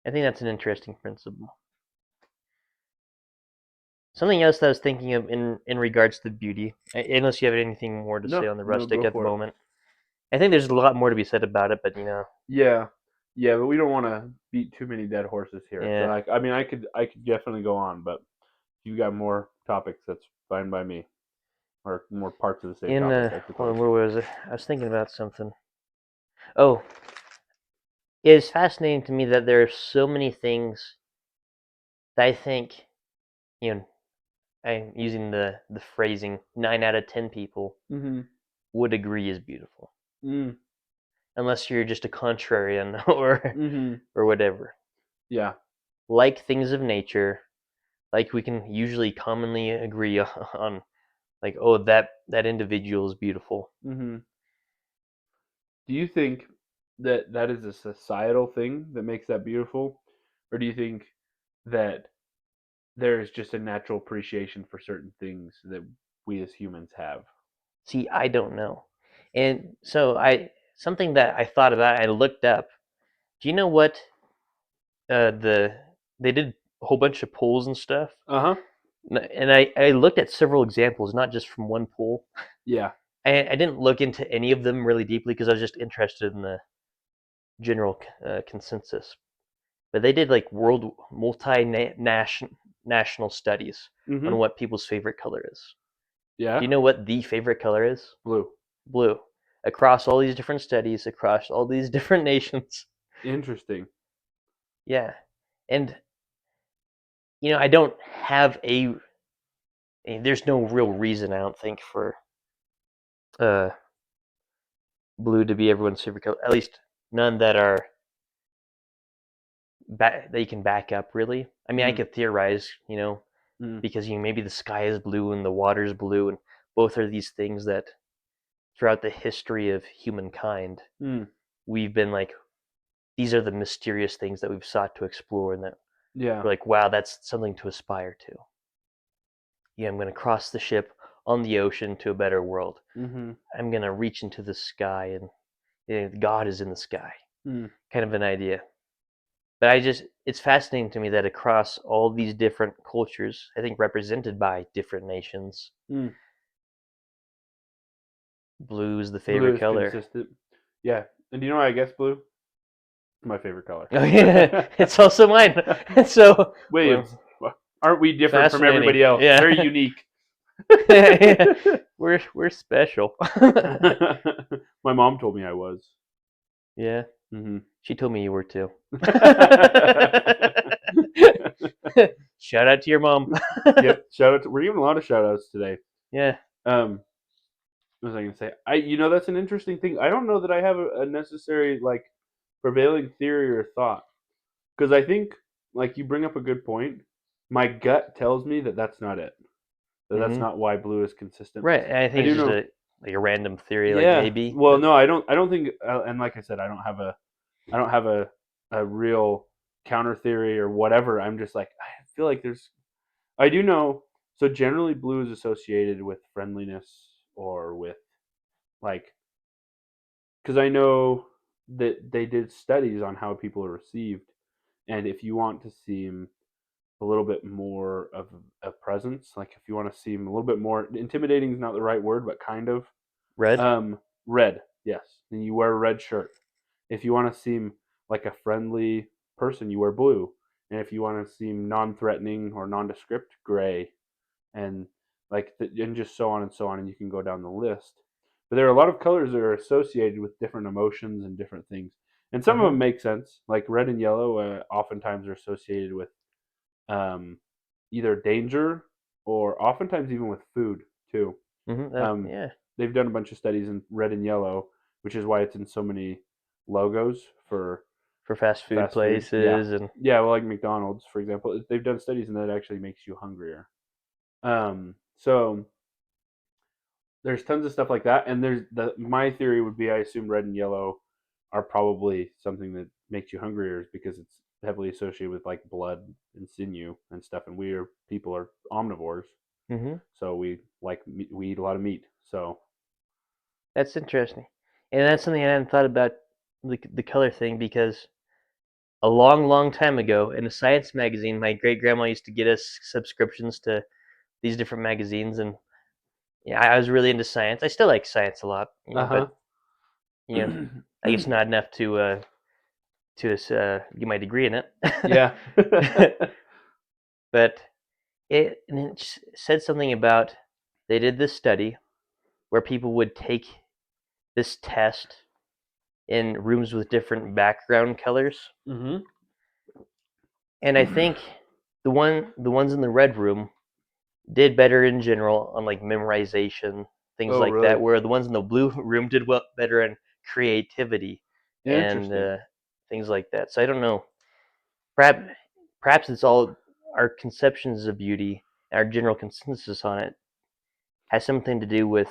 I think that's an interesting principle. Something else that I was thinking of in regards to beauty, unless you have anything more to say No, on the no, rustic go at the for it. moment. I think there's a lot more to be said about it, but Yeah. Yeah, but we don't want to beat too many dead horses here. So yeah. like I mean I could definitely go on, but if you got more topics, that's fine by me. Or more parts of the same In topic, I hold on, suppose. where was it? I was thinking about something. Oh, it's fascinating to me that there are so many things that I think, you know, I'm using the phrasing 9 out of 10 people Mhm. would agree is beautiful, Mm. unless you're just a contrarian Mhm. or whatever. Yeah. Like things of nature, like we can usually commonly agree on, like, oh, that individual is beautiful. Mhm. Do you think that that is a societal thing that makes that beautiful, or do you think that there is just a natural appreciation for certain things that we as humans have? See, I don't know, and so I something that I thought about, I looked up. Do you know what they did a whole bunch of polls and stuff, Uh huh. and I looked at several examples, not just from one poll. Yeah. I didn't look into any of them really deeply because I was just interested in the general consensus. But they did like world national studies on Mhm. what people's favorite color is. Do you Yeah. know what the favorite color is? Blue. Blue. Across all these different studies, across all these different nations. Interesting. Yeah. And I don't have there's no real reason I don't think for uh blue to be everyone's favorite color. At least none that are that you can back up really. I mean, I Mm. could theorize, Mm. because maybe the sky is blue and the water is blue, and both are these things that throughout the history of humankind Mm. we've been like, these are the mysterious things that we've sought to explore, and that Yeah. we're like, wow, that's something to aspire to. Yeah, I'm going to cross the ship on the ocean to a better world. Mhm. I'm going to reach into the sky, and God is in the sky, Mm. kind of an idea. But it's fascinating to me that across all these different cultures, I think represented by different nations, Mm. blue is the Blue favorite is color. consistent. Yeah. And do you know why I guess blue? My favorite color. Oh yeah, it's also mine. So, Williams, well, aren't we different from fascinating. everybody else? Very Yeah, unique. yeah. We're special. My mom told me I was. Yeah, Hmm. she told me you were too. Shout out to your mom. Yep. Shout out. We're giving a lot of shout outs today. Yeah. Um, what was I going to say? That's an interesting thing. I don't know that I have a necessary like prevailing theory or thought because I think like you bring up a good point. My gut tells me that that's not it. That's Hmm. not why blue is consistent. Right. And I I think it's do just know. a random theory, like Yeah. maybe. Well, But no, I don't. I don't think. And like I said, I don't have a real counter theory or whatever. I'm just like I feel like there's. I do know. So generally, blue is associated with friendliness or with like because I know that they did studies on how people are received, and if you want to seem a little bit more of a presence, like if you want to seem a little bit more intimidating is not the right word, but kind of red. red, yes. And you wear a red shirt. If you want to seem like a friendly person, you wear blue. And if you want to seem non-threatening or nondescript, gray. And and just so on and so on, and you can go down the list. But there are a lot of colors that are associated with different emotions and different things, and some of Hmm. them make sense. Like red and yellow, oftentimes are associated with um, either danger or oftentimes even with food too. Um, Yeah. they've done a bunch of studies in red and yellow, which is why it's in so many logos for For fast food fast food. Yeah, places and. yeah. Well, like McDonald's, for example, they've done studies and that actually makes you hungrier. So there's tons of stuff like that, and there's my theory would be I assume red and yellow are probably something that makes you hungrier because it's heavily associated with like blood and sinew and stuff, and people are omnivores, Hmm. so we eat a lot of meat. So That's interesting, and that's something I hadn't thought about the color thing because a long, long time ago in a science magazine, my great grandma used to get us subscriptions to these different magazines, and yeah, I was really into science. I still like science a lot, but uh you know, huh, I guess not enough to get my degree in it. yeah, But it said something about they did this study where people would take this test in rooms with different background colors, hmm and I think the ones in the red room did better in general on like memorization, things oh like that, really where the ones in the blue room did well better in creativity and interesting. things like that. So I don't know. Perhaps perhaps it's all our conceptions of beauty, our general consensus on it has something to do with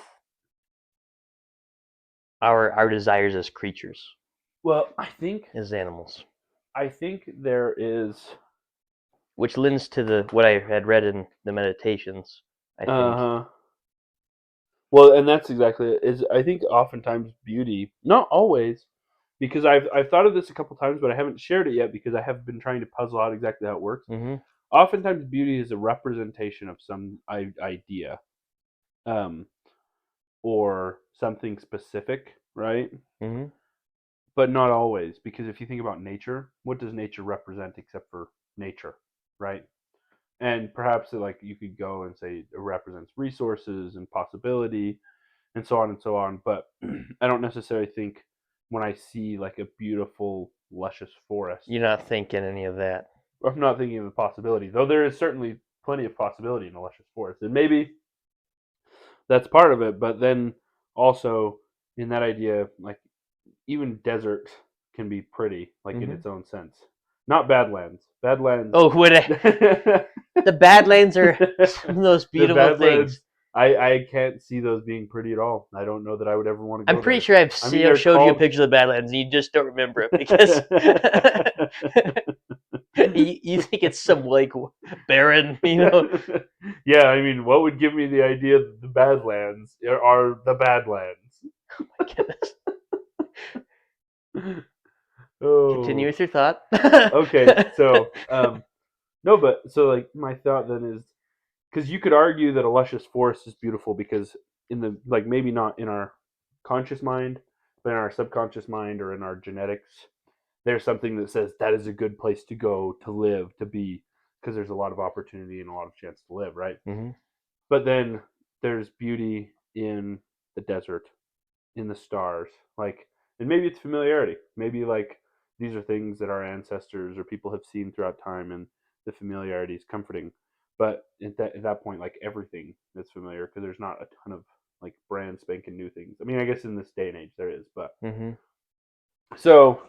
our desires as creatures, Well, as animals, I think there is. which lends to the what I had read in the meditations. I Uh think. huh. Well, and that's exactly it. Is I think oftentimes beauty, not always, because I've thought of this a couple times, but I haven't shared it yet because I have been trying to puzzle out exactly how it works. Mm-hmm. Oftentimes, beauty is a representation of some idea, um, or something specific, right? Mm-hmm. But not always, because if you think about nature, what does nature represent except for nature, right? And perhaps like you could go and say it represents resources and possibility and so on and so on. But I don't necessarily think when I see like a beautiful, luscious forest, You're not thinking any of that. I'm not thinking of the possibility, though there is certainly plenty of possibility in a luscious forest. And maybe that's part of it, but then also in that idea, like even desert can be pretty, like in Mm-hmm. its own sense. Not Badlands. Badlands. Oh, what the the Badlands are some of those beautiful Badlands. things. I can't see those being pretty at all. I don't know that I would ever want to I'm go pretty there. sure I've I mean, they're showed you a called. picture of the Badlands and you just don't remember it because you think it's some like barren, Yeah, I mean, what would give me the idea that the Badlands are the Badlands? My goodness. Continue Oh, with your thought. okay. So, no, but so like my thought then is because you could argue that a luscious forest is beautiful because in the like maybe not in our conscious mind, but in our subconscious mind or in our genetics, there's something that says that is a good place to go to live to be because there's a lot of opportunity and a lot of chance to live, right? Hmm. But then there's beauty in the desert, in the stars, like, and maybe it's familiarity. Maybe like these are things that our ancestors or people have seen throughout time, and the familiarity is comforting. But at that point, like everything is familiar because there's not a ton of like brand spanking new things. I mean, I guess in this day and age there is, but Hmm. so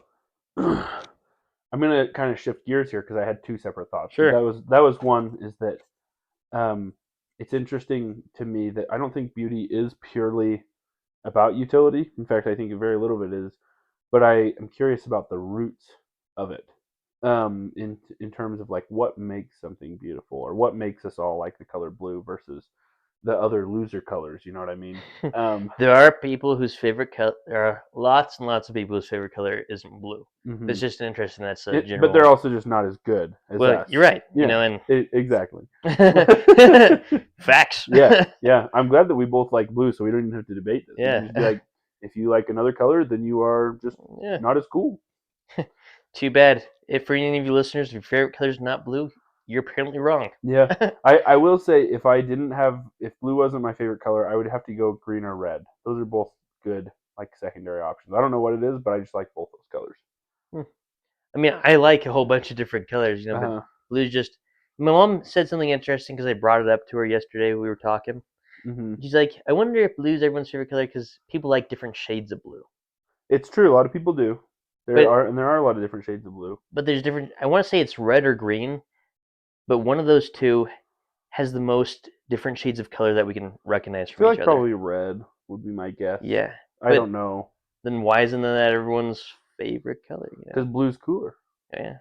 I'm gonna kind of shift gears here because I had two separate thoughts. Sure. That was one is that um, it's interesting to me that I don't think beauty is purely about utility. In fact, I think very little of it is. But I am curious about the roots of it. In terms of like what makes something beautiful or what makes us all like the color blue versus the other loser colors. You know what I mean? There are people whose favorite color. There are lots and lots of people whose favorite color isn't blue. mhm. It's just interesting. That's a But general. they're also just not as good as Well, us. you're right. Yeah, You know, and exactly. facts. Yeah. I'm glad that we both like blue, so we don't even have to debate this. We can Yeah. just be like, if you like another color, then you are just Yeah. not as cool. Too bad. If for any of you listeners, your favorite color is not blue, you're apparently wrong. Yeah, I will say if blue wasn't my favorite color, I would have to go green or red. Those are both good like secondary options. I don't know what it is, but I just like both those colors. I mean, I like a whole bunch of different colors, you know, but Uh-huh. blue's just. My mom said something interesting because I brought it up to her yesterday. We were talking. Hmm. She's like, "I wonder if blue's everyone's favorite color because people like different shades of blue." It's true. A lot of people do. But There are a lot of different shades of blue. there's different. I want to say it's red or green, but one of those two has the most different shades of color that we can recognize I from feel each like other. probably red would be my guess. Yeah, I but don't know then why isn't that everyone's favorite color? You because know? blue's cooler. Yeah.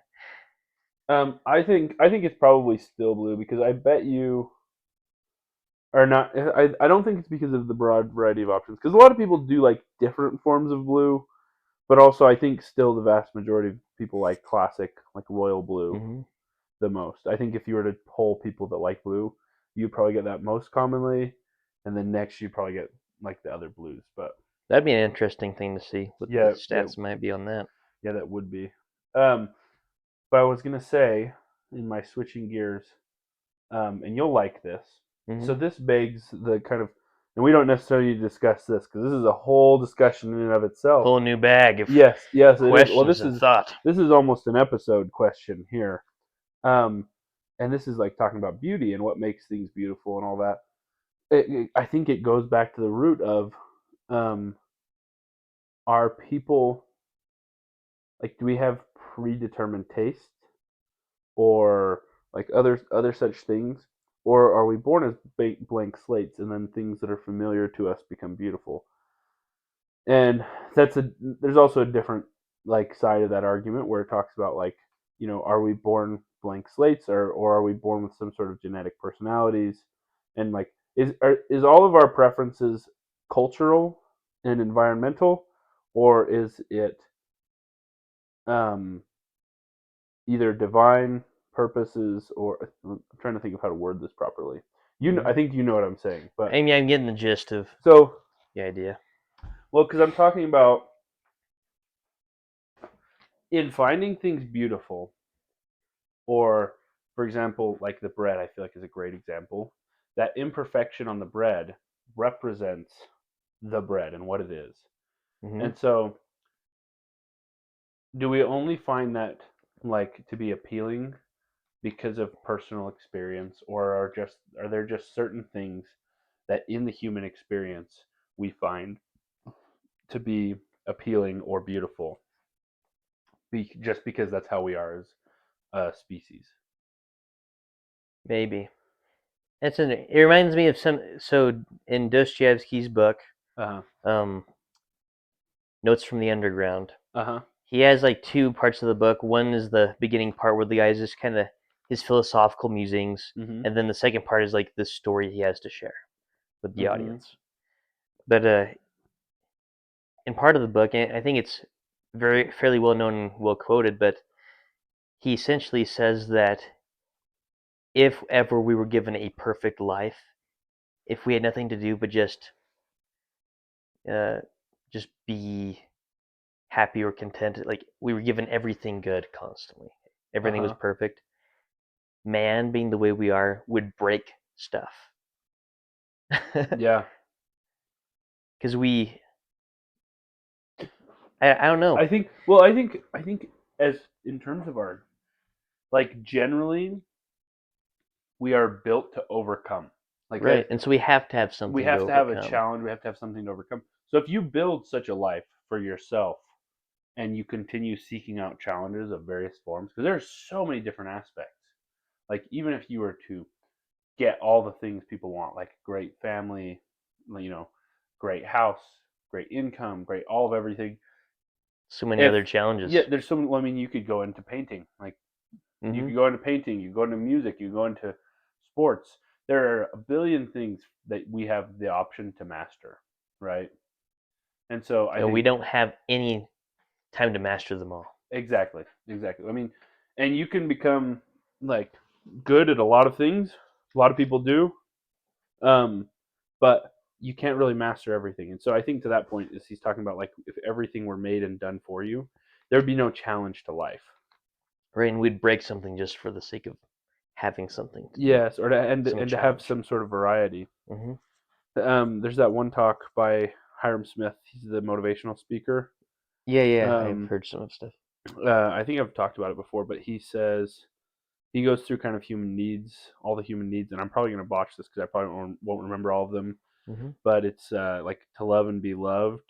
I think it's probably still blue because I bet you are not. I don't think it's because of the broad variety of options because a lot of people do like different forms of blue, but also I think still the vast majority of people like classic like royal blue Hmm. the most. I think if you were to poll people that like blue, you'd probably get that most commonly, and then next you'd probably get like the other blues. But That'd be an interesting thing to see what the yeah, stats might be on that. yeah, that would be. Um, but I was gonna say in my switching gears, and you'll like this. Hmm. So this begs the kind of, and we don't necessarily need to discuss this because this is a whole discussion in and of itself. Whole new bag of Yes, it is. Well, questions and thought. this is almost an episode question here, um, and this is like talking about beauty and what makes things beautiful and all that. I think it goes back to the root of, um, are people like, do we have predetermined tastes or like other such things, or are we born as blank slates and then things that are familiar to us become beautiful? And there's also a different like side of that argument where it talks about like, are we born blank slates, or are we born with some sort of genetic personalities, and like is all of our preferences cultural and environmental, or is it um either divine purposes, or I'm trying to think of how to word this properly. I think you know what I'm saying, but I mean, I'm getting the gist of so the idea. well, because I'm talking about in finding things beautiful, or for example, like the bread, I feel like is a great example. That imperfection on the bread represents the bread and what it is. Hmm. And so, do we only find that like to be appealing because of personal experience, or are there just certain things that in the human experience we find to be appealing or beautiful, just because that's how we are as a species? Maybe it reminds me of some. So in Dostoevsky's book, Uh um, Notes from the Underground, huh. Uh huh. he has like two parts of the book. One is the beginning part where the guy's just kind of his philosophical musings, Mm-hmm. and then the second part is like the story he has to share with the Mm-hmm. audience. But in part of the book, and I think it's very fairly well known and well quoted, but he essentially says that if ever we were given a perfect life, if we had nothing to do but uh, just be happy or content, like we were given everything good constantly, Uh everything was huh. perfect, man, being the way we are, would break stuff. Yeah. Because I don't know. I think. Well, I think as in terms of our like generally we are built to overcome. Like Right. that And so we have to have we something to have to have a overcome. challenge. We have to have something to overcome. So if you build such a life for yourself, and you continue seeking out challenges of various forms, because there's so many different aspects. Like, even if you were to get all the things people want, like great family, great house, great income, great all of everything. So many other challenges. Yeah, there's so many. I mean, you could go into painting. Like, you could go into painting, you go into music, you go into sports. There are a billion things that we have the option to master, right? And so I And think we don't have any time to master them all. exactly. I mean, and you can become like good at a lot of things. A lot of people do, but you can't really master everything. And so I think to that point is he's talking about, like, if everything were made and done for you, there would be no challenge to life. Right, and we'd break something just for the sake of having something. Yes, or to have some sort of variety. Mm-hmm. There's that one talk by Hiram Smith. He's the motivational speaker. Yeah, I've heard some of stuff. I think I've talked about it before, but he says he goes through kind of human needs, all the human needs, and I'm probably going to botch this because I probably won't remember all of them. Mm-hmm. But it's like to love and be loved,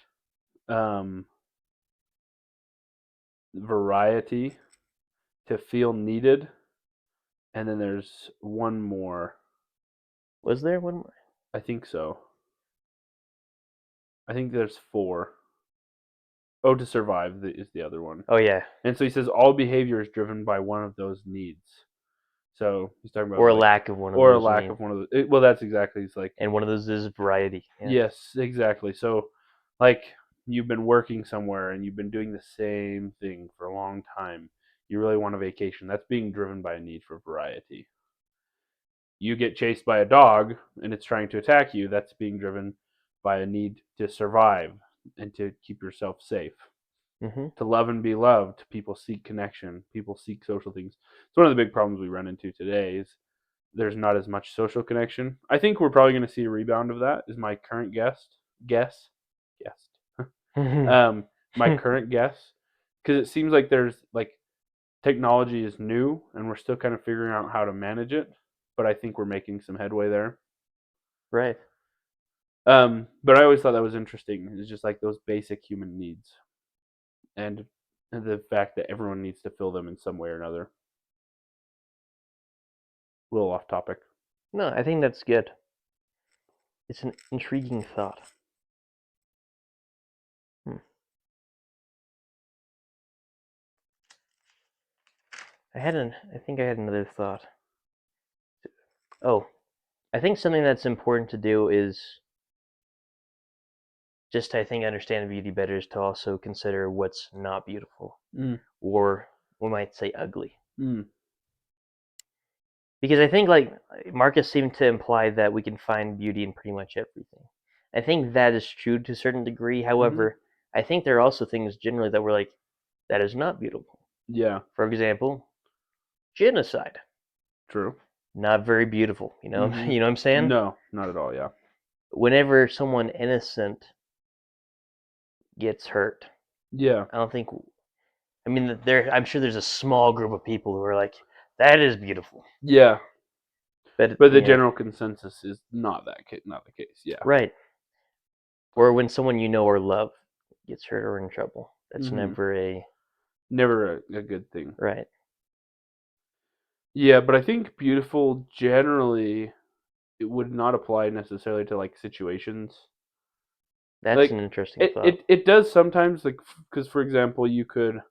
variety, to feel needed, and then there's one more. Was there one more? I think so. I think there's 4. Oh, to survive is the other one. Oh yeah. And so he says all behavior is driven by one of those needs. So he's talking about, or a like, lack of one of or those. a lack of one of those. Well, that's exactly. It's like, and one of those is variety. Yeah. yes, exactly. So, like, you've been working somewhere and you've been doing the same thing for a long time. You really want a vacation. That's being driven by a need for variety. You get chased by a dog and it's trying to attack you. That's being driven by a need to survive and to keep yourself safe. Mm-hmm. To love and be loved, people seek connection. People seek social things. It's one of the big problems we run into today is there's not as much social connection. I think we're probably going to see a rebound of that. Is my current guess. My current guess, because it seems like there's, like, technology is new and we're still kind of figuring out how to manage it. But I think we're making some headway there. Right. But I always thought that was interesting. It's just like those basic human needs, and the fact that everyone needs to fill them in some way or another. A little off topic. No, I think that's good. It's an intriguing thought. I think I had another thought. Oh, I think something that's important to do is just, I think, understand beauty better is to also consider what's not beautiful, or we might say ugly. Because I think, like, Marcus seemed to imply that we can find beauty in pretty much everything. I think that is true to a certain degree. However, I think there are also things generally that we're like, that is not beautiful. Yeah. For example, genocide. True. Not very beautiful, you know? You know what I'm saying? No, not at all, yeah. Whenever someone innocent gets hurt, yeah, I don't think, I mean, I'm sure there's a small group of people who are like, that is beautiful. Yeah. But the general consensus is not the case, yeah. Right. Or when someone you know or love gets hurt or in trouble. That's never a good thing. Right. Yeah, but I think beautiful generally, it would not apply necessarily to, like, situations. That's, like, an interesting thought. It does sometimes, like, because, for example, you could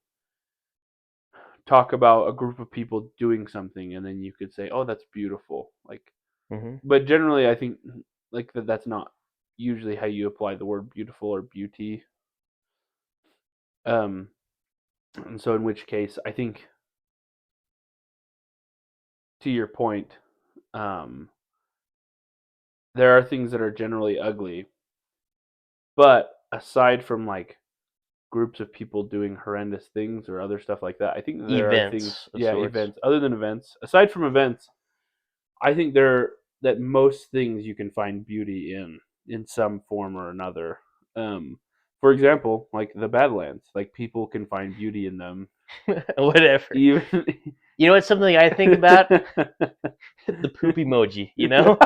talk about a group of people doing something and then you could say, oh, that's beautiful. Like, but generally I think, like, that's not usually how you apply the word beautiful or beauty. And so in which case, I think, to your point, there are things that are generally ugly, but aside from, like, groups of people doing horrendous things or other stuff like that, I think there are things, events, other than events, aside from events, I think that most things you can find beauty in some form or another. For example, like the Badlands, like, people can find beauty in them. Whatever. You know what's something I think about? The poop emoji, you know?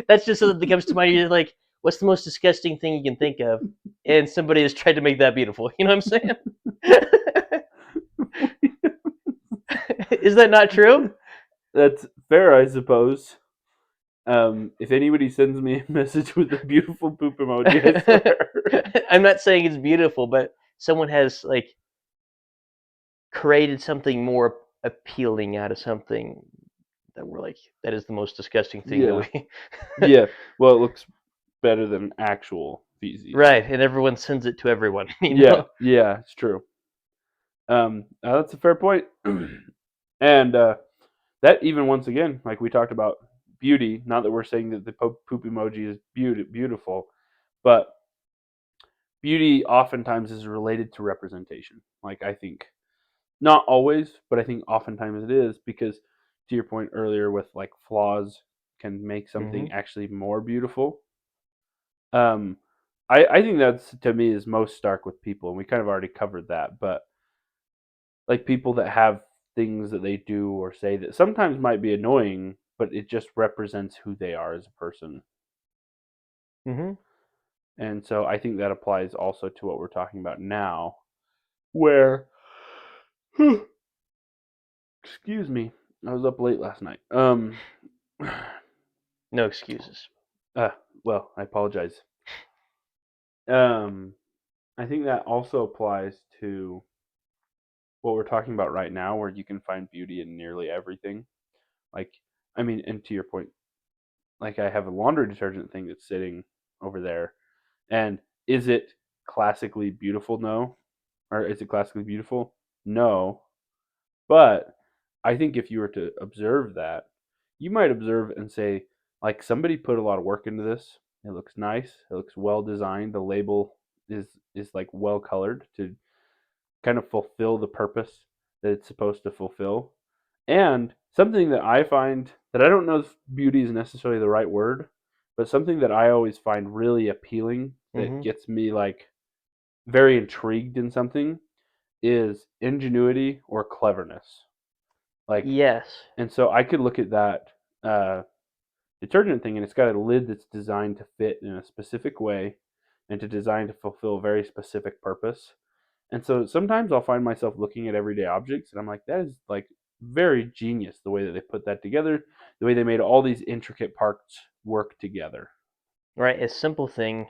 That's just something that comes to mind. You're like, what's the most disgusting thing you can think of? And somebody has tried to make that beautiful. You know what I'm saying? Is that not true? That's fair, I suppose. If anybody sends me a message with a beautiful poop emoji, I swear. I'm not saying it's beautiful, but someone has like created something more appealing out of something that we're like, that is the most disgusting thing Yeah. that we Yeah. Well, it looks better than actual feces. right, and everyone sends it to everyone. You Yeah. know? Yeah. It's true. That's a fair point. And that even once again, like we talked about beauty. Not that we're saying that the poop emoji is beautiful, but beauty oftentimes is related to representation. Like I think not always, but I think oftentimes it is because to your point earlier with like flaws can make something Mhm. actually more beautiful. Um, I think that's to me is most stark with people, and we kind of already covered that. But like people that have things that they do or say that sometimes might be annoying, but it just represents who they are as a person. Mhm. And so I think that applies also to what we're talking about now, where excuse me, I was up late last night. No excuses. Uh, well, I apologize. Um, I think that also applies to what we're talking about right now, where you can find beauty in nearly everything. Like, I mean, and to your point, like I have a laundry detergent thing that's sitting over there, and is it classically beautiful? No, or is it classically beautiful? No, but I think if you were to observe that, you might observe and say, like, somebody put a lot of work into this. It looks nice. It looks well designed. The label is like well colored to kind of fulfill the purpose that it's supposed to fulfill. And something that I find that I don't know if beauty is necessarily the right word, but something that I always find really appealing that Mhm. gets me like very intrigued in something is ingenuity or cleverness. Like, Yes. and so I could look at that uh, detergent thing, and it's got a lid that's designed to fit in a specific way and to design to fulfill a very specific purpose. And so sometimes I'll find myself looking at everyday objects, and I'm like, that is like very genius the way that they put that together, the way they made all these intricate parts work together. Right. A simple thing,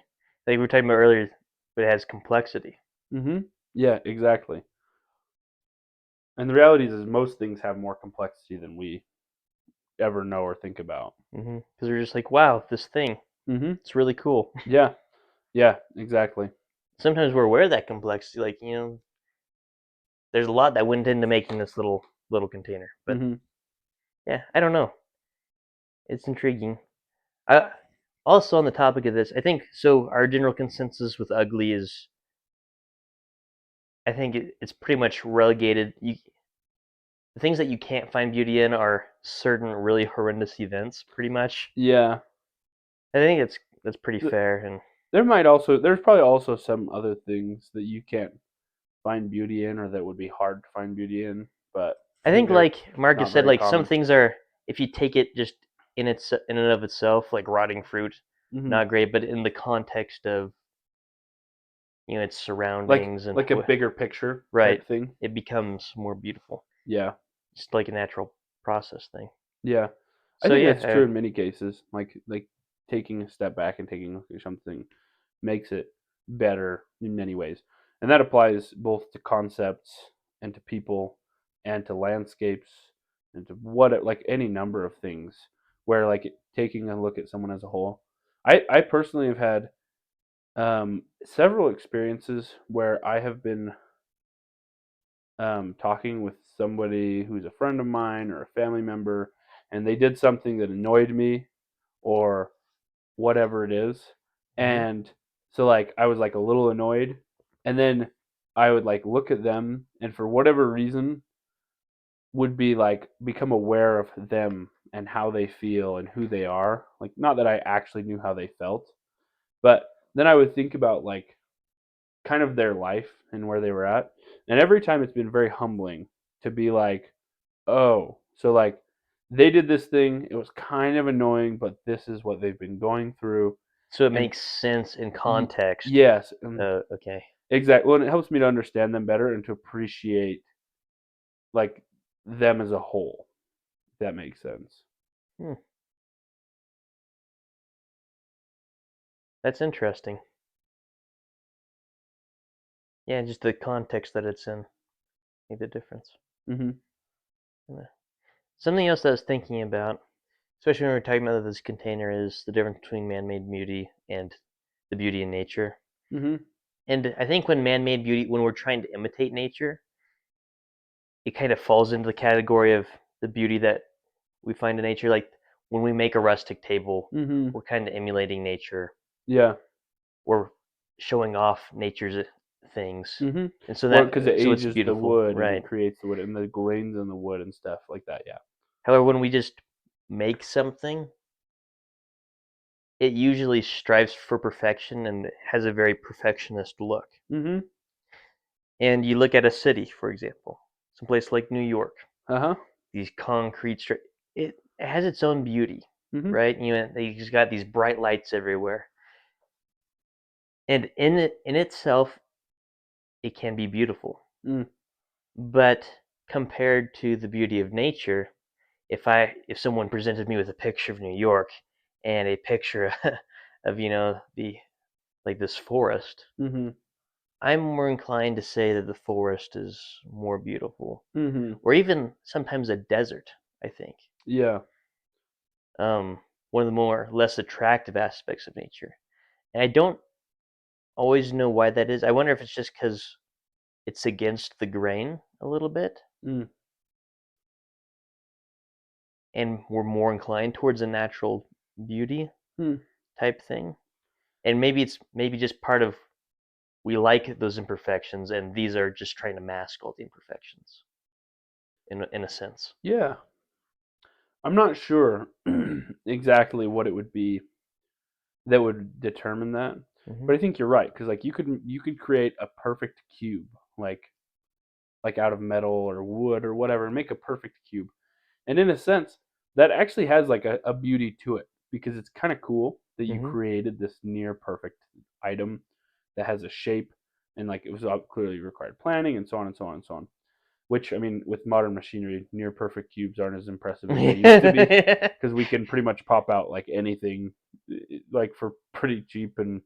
like we were talking about earlier, but it has complexity. Mm-hmm. Yeah, exactly. And the reality is most things have more complexity than we ever know or think about. Because we're just like, wow, this thing, Mm-hmm. it's really cool. Yeah. Yeah. Exactly. Sometimes we're aware of that complexity. Like, there's a lot that went into making this little container. But Mm-hmm. yeah, I don't know. It's intriguing. I, also on the topic of this, I think so. Our general consensus with ugly is, I think it's pretty much relegated. The things that you can't find beauty in are certain really horrendous events. Pretty much, Yeah. I think that's pretty fair. And There's probably also some other things that you can't find beauty in or that would be hard to find beauty in, but I I think think, they're like Marcus not said, very like some common. things are, if you take it just in and of itself, like rotting fruit, Mm-hmm. not great. But in the context of its Like surroundings and like a bigger picture right, type thing. it becomes more beautiful. Yeah. Just like a natural process thing. Yeah. I So think yeah, that's true in many cases. Like taking a step back and taking a look at something makes it better in many ways. And that applies both to concepts and to people and to landscapes and to what like any number of things where like taking a look at someone as a whole. I personally have had several experiences where I have been talking with somebody who's a friend of mine or a family member, and they did something that annoyed me or whatever it is. hmm And so, like, I was like a little annoyed, and then I would like look at them, and for whatever reason, would be like become aware of them and how they feel and who they are. Like, not that I actually knew how they felt, but then I would think about like kind of their life and where they were at. And every time it's been very humbling to be like, oh, so like they did this thing. It was kind of annoying, but this is what they've been going through. So it And makes sense in context. yes, and Okay. exactly. Well, and it helps me to understand them better and to appreciate like them as a whole. If that makes sense. Hmm. That's interesting. Yeah, just the context that it's in made the difference. Mm-hmm. Yeah. Something else that I was thinking about, especially when we're talking about this container, is the difference between man-made beauty and the beauty in nature. Mm-hmm. And I think when man-made beauty, when we're trying to imitate nature, it kind of falls into the category of the beauty that we find in nature. Like when we make a rustic table, Mm-hmm. we're kind of emulating nature. Yeah. We're showing off nature's things, Mm-hmm. and so Well, because it it's ages the beautiful, wood and it right? creates the wood and the grains in the wood and stuff like that. Yeah. However, when we just make something, it usually strives for perfection and has a very perfectionist look. Mm-hmm. And you look at a city, for example, someplace like New York, Uh-huh. these concrete it has its own beauty, Mm-hmm. right? They just got these bright lights everywhere, and in itself, it can be beautiful. Mm. But compared to the beauty of nature, if someone presented me with a picture of New York and a picture of the like this forest, Mm-hmm. I'm more inclined to say that the forest is more beautiful, Mm-hmm. or even sometimes a desert. I think Yeah. one of the more less attractive aspects of nature, and I don't always know why that is. I wonder if it's just because it's against the grain a little bit, Mm. and we're more inclined towards a natural beauty Mm. type thing. And maybe it's maybe just part of we like those imperfections, and these are just trying to mask all the imperfections in a sense. Yeah. I'm not sure exactly what it would be that would determine that, Hmm. but I think you're right because like you could create a perfect cube like out of metal or wood or whatever and make a perfect cube. And in a sense, that actually has like a beauty to it because it's kind of cool that you Hmm. created this near perfect item that has a shape and like it was clearly required planning and so on and so on and so on. Which I mean, with modern machinery, near perfect cubes aren't as impressive as they used to be because we can pretty much pop out like anything, like for pretty cheap and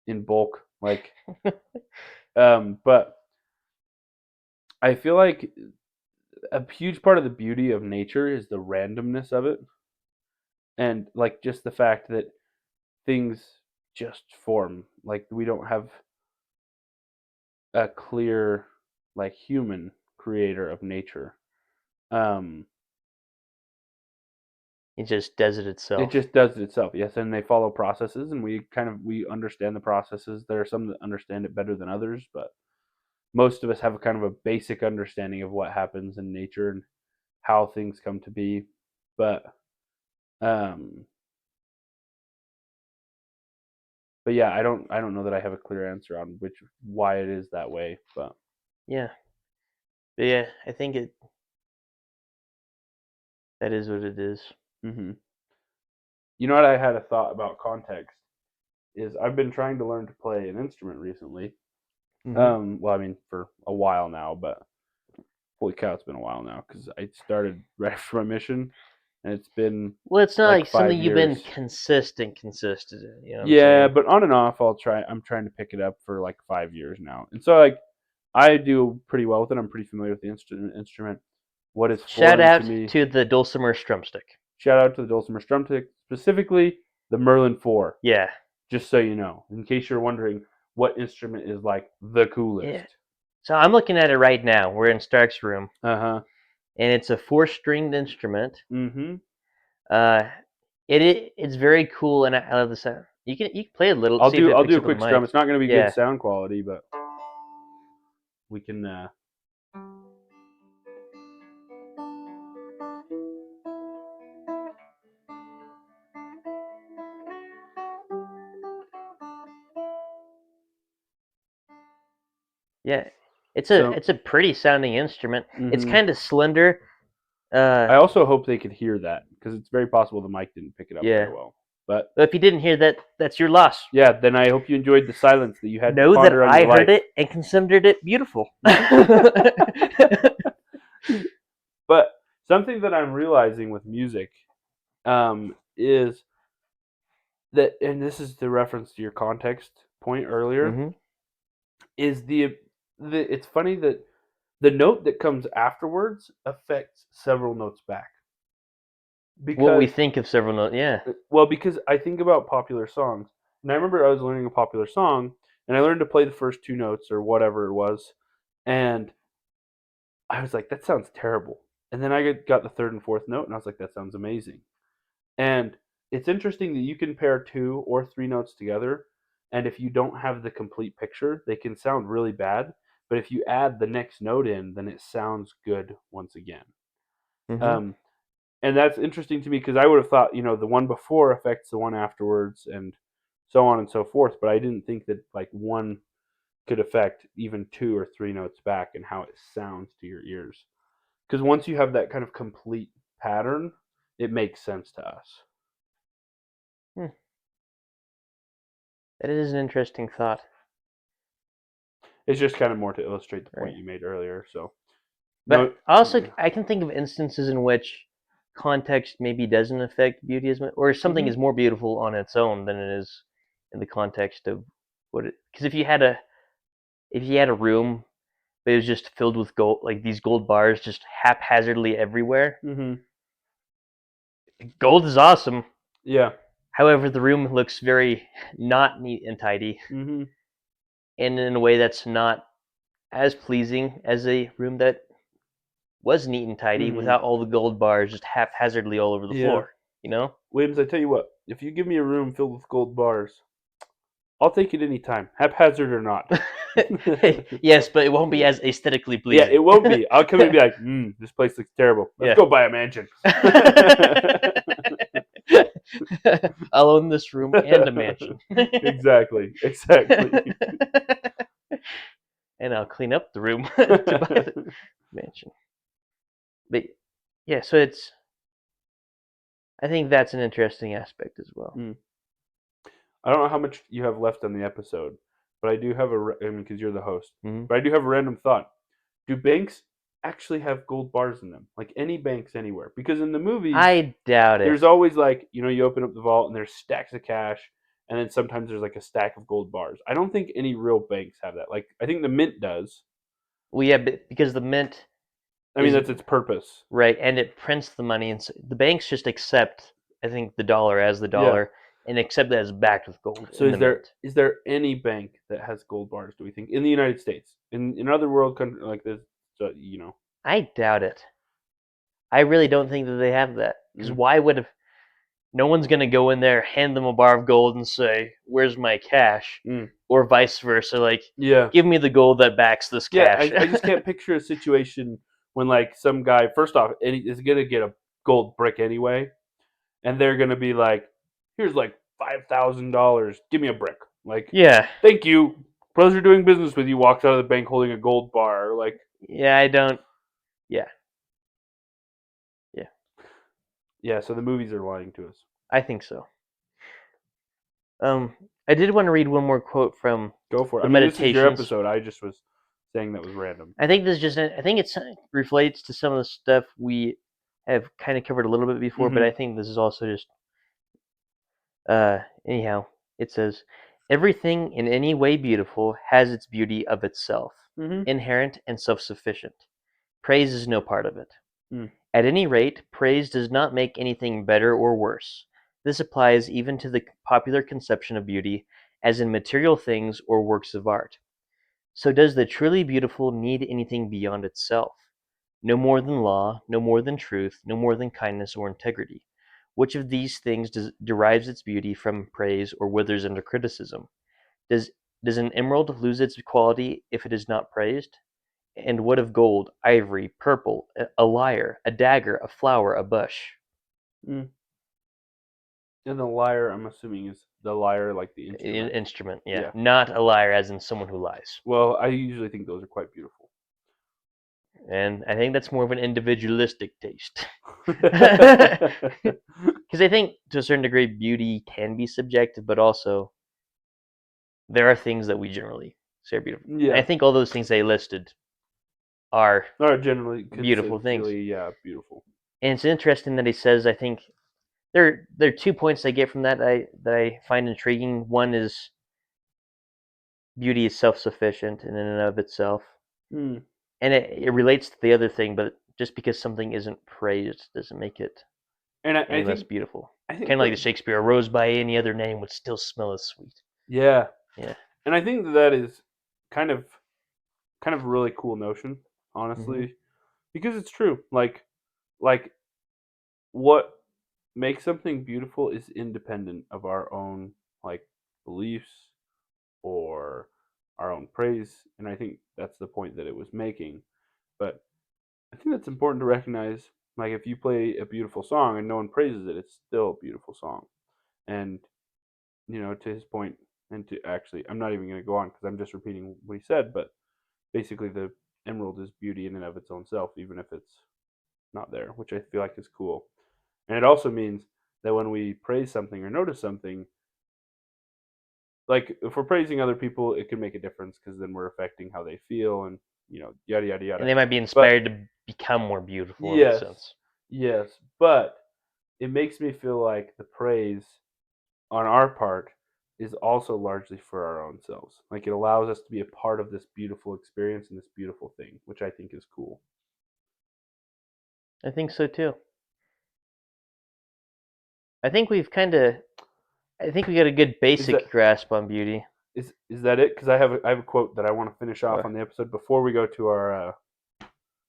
in bulk. Like, but I feel like a huge part of the beauty of nature is the randomness of it, and like just the fact that things just form. Like we don't have a clear, like human creator of nature. Um, It just does it It itself. just does it itself, yes, and they follow processes, and we understand the processes. There are some that understand it better than others, but most of us have a kind of a basic understanding of what happens in nature and how things come to be. But um, but yeah, I don't know that I have a clear answer on which why it is that way. But Yeah, but yeah, I think that is what it is. hmm you know what I had a thought about context is I've been trying to learn to play an instrument recently. Hmm. Well, I mean for a while now, but holy cow, it's been a while now because I started right after my mission, and it's been Well, it's not like like something five you've been years. consistent in. You know what I'm Yeah, saying? but on and off, I'll try. I'm trying to pick it up for like 5 years now, and so like I do pretty well with it. I'm pretty familiar with the instrument. What is Shout foreign to out me? to the Dulcimer Strumstick. Shout out to the Dulcimer Strumstick, specifically the Merlin 4. Yeah, Just so you know, in case you're wondering what instrument is like the yeah. coolest. So I'm looking at it right now. We're in Stark's room, Uh huh. and it's a four-stringed instrument. Mm-hmm. Uh, it's very cool, and I love the sound. You can play a little, see if it I'll picks do a up on quick the strum. mic. It's not going to be good Yeah, sound quality, but we can. yeah. So. It's a pretty sounding instrument. It's Mm-hmm. kind of slender. I also hope they could hear that because it's very possible the mic didn't pick it up very Yeah. well. But But if you didn't hear that, that's your loss. yeah, then I hope you enjoyed the silence that you had to Know that ponder on I your heard life. it and considered it beautiful. But something that I'm realizing with music is that, and this is the reference to your context point earlier, hmm is the it's funny that the note that comes afterwards affects several notes back. What we Because think of several notes, yeah. well, because I think about popular songs, and I remember I was learning a popular song, and I learned to play the first two notes or whatever it was, and I was like, that sounds terrible. And then I got the third and fourth note, and I was like, that sounds amazing. And it's interesting that you can pair two or three notes together, and if you don't have the complete picture, they can sound really bad. But if you add the next note in, then it sounds good once again. hmm Um, and that's interesting to me because I would have thought, the one before affects the one afterwards, and so on and so forth. But I didn't think that like one could affect even two or three notes back and how it sounds to your ears. Because once you have that kind of complete pattern, it makes sense to us. Hmm. That is an interesting thought. It's just kind of more to illustrate the point Right. you made earlier. So, no, But also, I can think of instances in which context maybe doesn't affect beauty as much, or something hmm is more beautiful on its own than it is in the context of what it. Because if you had a room, but it was just filled with gold, like these gold bars, just haphazardly everywhere. hmm Gold is awesome. yeah, However, the room looks very not neat and tidy, hmm and in a way that's not as pleasing as a room that was neat and tidy hmm without all the gold bars just haphazardly all over the yeah. floor. You know? Williams, I tell you what, if you give me a room filled with gold bars, I'll take it anytime, haphazard or not. Yes, but it won't be as aesthetically Yeah, it pleasing. won't be. I'll come in and be like, this place looks terrible. Let's Yeah. go buy a mansion. I'll own this room and a mansion. Exactly. And I'll clean up the room to buy the mansion. But yeah, so I think that's an interesting aspect as well. Mm. I don't know how much you have left on the episode, but I do have because you're the host, hmm but I do have a random thought. Do banks actually have gold bars in them? Like any banks anywhere? Because in the movies, I doubt it. there's always like, you open up the vault and there's stacks of cash, and then sometimes there's like a stack of gold bars. I don't think any real banks have that. Like, I think the Mint does. Well, yeah, because the mint I mean, is that's its purpose. right, and it prints the money, and so the banks just accept, I think, the dollar as the Yeah. dollar, and accept that it's backed with gold So in the mint. is there any bank that has gold bars? Do we think in the United States, in other world countries like this? I doubt it. I really don't think that they have that. Because Mm. why would no one's gonna go in there, hand them a bar of gold, and say, "Where's my cash?" Mm. Or vice versa. Like, Yeah. give me the gold that backs this Yeah, cash. I just can't picture a situation when like some guy first off is gonna get a gold brick anyway, and they're gonna be like, "Here's like $5,000. Give me a brick." Like, Yeah, thank you. Pleasure doing business with you. Walks out of the bank holding a gold bar. Like, yeah, I don't. Yeah, yeah, yeah. So the movies are lying to us. I think so. I did want to read one more quote from Go for it. the I mean, this is your Meditations. episode. I just was saying that was random. I think this just. I think it relates to some of the stuff we have kind of covered a little bit before, but Mhm. I think this is also just. Anyhow, it says, "Everything in any way beautiful has its beauty of itself, Mhm. inherent and self-sufficient. Praise is no part of it. Mm. At any rate, praise does not make anything better or worse. This applies even to the popular conception of beauty, as in material things or works of art. So does the truly beautiful need anything beyond itself? No more than law, no more than truth, no more than kindness or integrity. Which of these things derives its beauty from praise or withers under criticism? Does, does an emerald lose its quality if it is not praised? And what of gold, ivory, purple, a lyre, a dagger, a flower, a bush?" Mm. And the lyre, I'm assuming, is the lyre like the An instrument. instrument, yeah. Yeah. Not a liar as in someone who lies. Well, I usually think those are quite beautiful. And I think that's more of an individualistic taste. because I think to a certain degree beauty can be subjective, but also there are things that we generally say are beautiful. And I Yeah. think all those things they listed are, Are generally beautiful things. consensually, yeah, beautiful. and it's interesting that he says. I think there are 2 points I get from that I find intriguing. One is beauty is self-sufficient in and of itself, Hmm. and it relates to the other thing. But just because something isn't praised doesn't make it And I any less think beautiful. I think Kind of like that- the Shakespeare, a rose by any other name would still smell as sweet. yeah, Yeah. and I think that is kind of a really cool notion, honestly, because it's true. Like what makes something beautiful is independent of our own like beliefs or our own praise, and I think that's the point that it was making. But I think that's important to recognize. Like if you play a beautiful song and no one praises it, it's still a beautiful song. And to his point, and to actually, I'm not even going to go on because I'm just repeating what he said. But basically, the emerald is beauty in and of its own self, even if it's not there, which I feel like is cool. And it also means that when we praise something or notice something, like if we're praising other people, it can make a difference because then we're affecting how they feel and yada yada yada. And they might be inspired to become more beautiful in a sense. Yes, but it makes me feel like the praise on our part is also largely for our own selves. Like it allows us to be a part of this beautiful experience and this beautiful thing, which I think is cool. I think so too. I think we got a good basic grasp on beauty. Is that it? Because I have a quote that I want to finish off on the episode before we go to our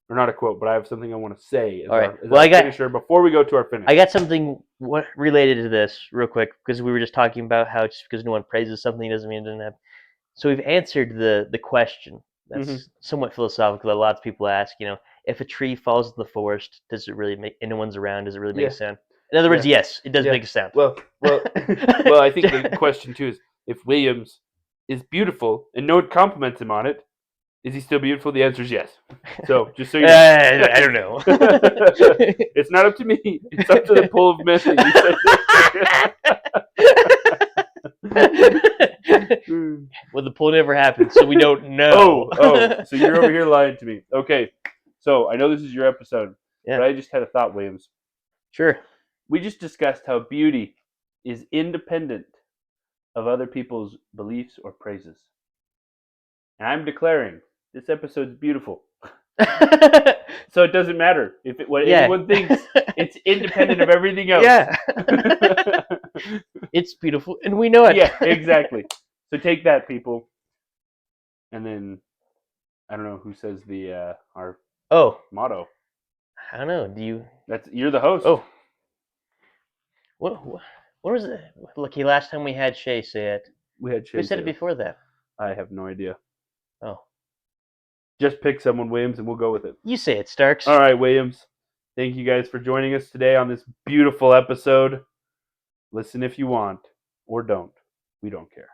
or not a quote, but I have something I want to say as our finisher before we go to our finish. I got something related to this real quick because we were just talking about how just because no one praises something doesn't mean it doesn't have. So we've answered the question that's somewhat philosophical that lots of people ask. If a tree falls in the forest, does it really make, and no one's around, does it really make a sound? In other words, yes, it does make a sound. Well, I think the question too is if Williams is beautiful and no one compliments him on it, is he still beautiful? The answer is yes. So just so you know, I don't know. It's not up to me. It's up to the pool of men. Well, the poll never happened, so we don't know. So you're over here lying to me. Okay, so I know this is your episode, but I just had a thought, Williams. Sure. We just discussed how beauty is independent of other people's beliefs or praises. And I'm declaring this episode's beautiful. So it doesn't matter what anyone thinks. It's independent of everything else. Yeah. It's beautiful, and we know it. Yeah, exactly. So take that, people. And then I don't know who says our motto. I don't know. You're the host. Oh. What was it? Lucky, last time we had Shay say it. We had Shay. Who said it before that? I have no idea. Oh. Just pick someone, Williams, and we'll go with it. You say it, Starks. All right, Williams. Thank you guys for joining us today on this beautiful episode. Listen if you want, or don't. We don't care.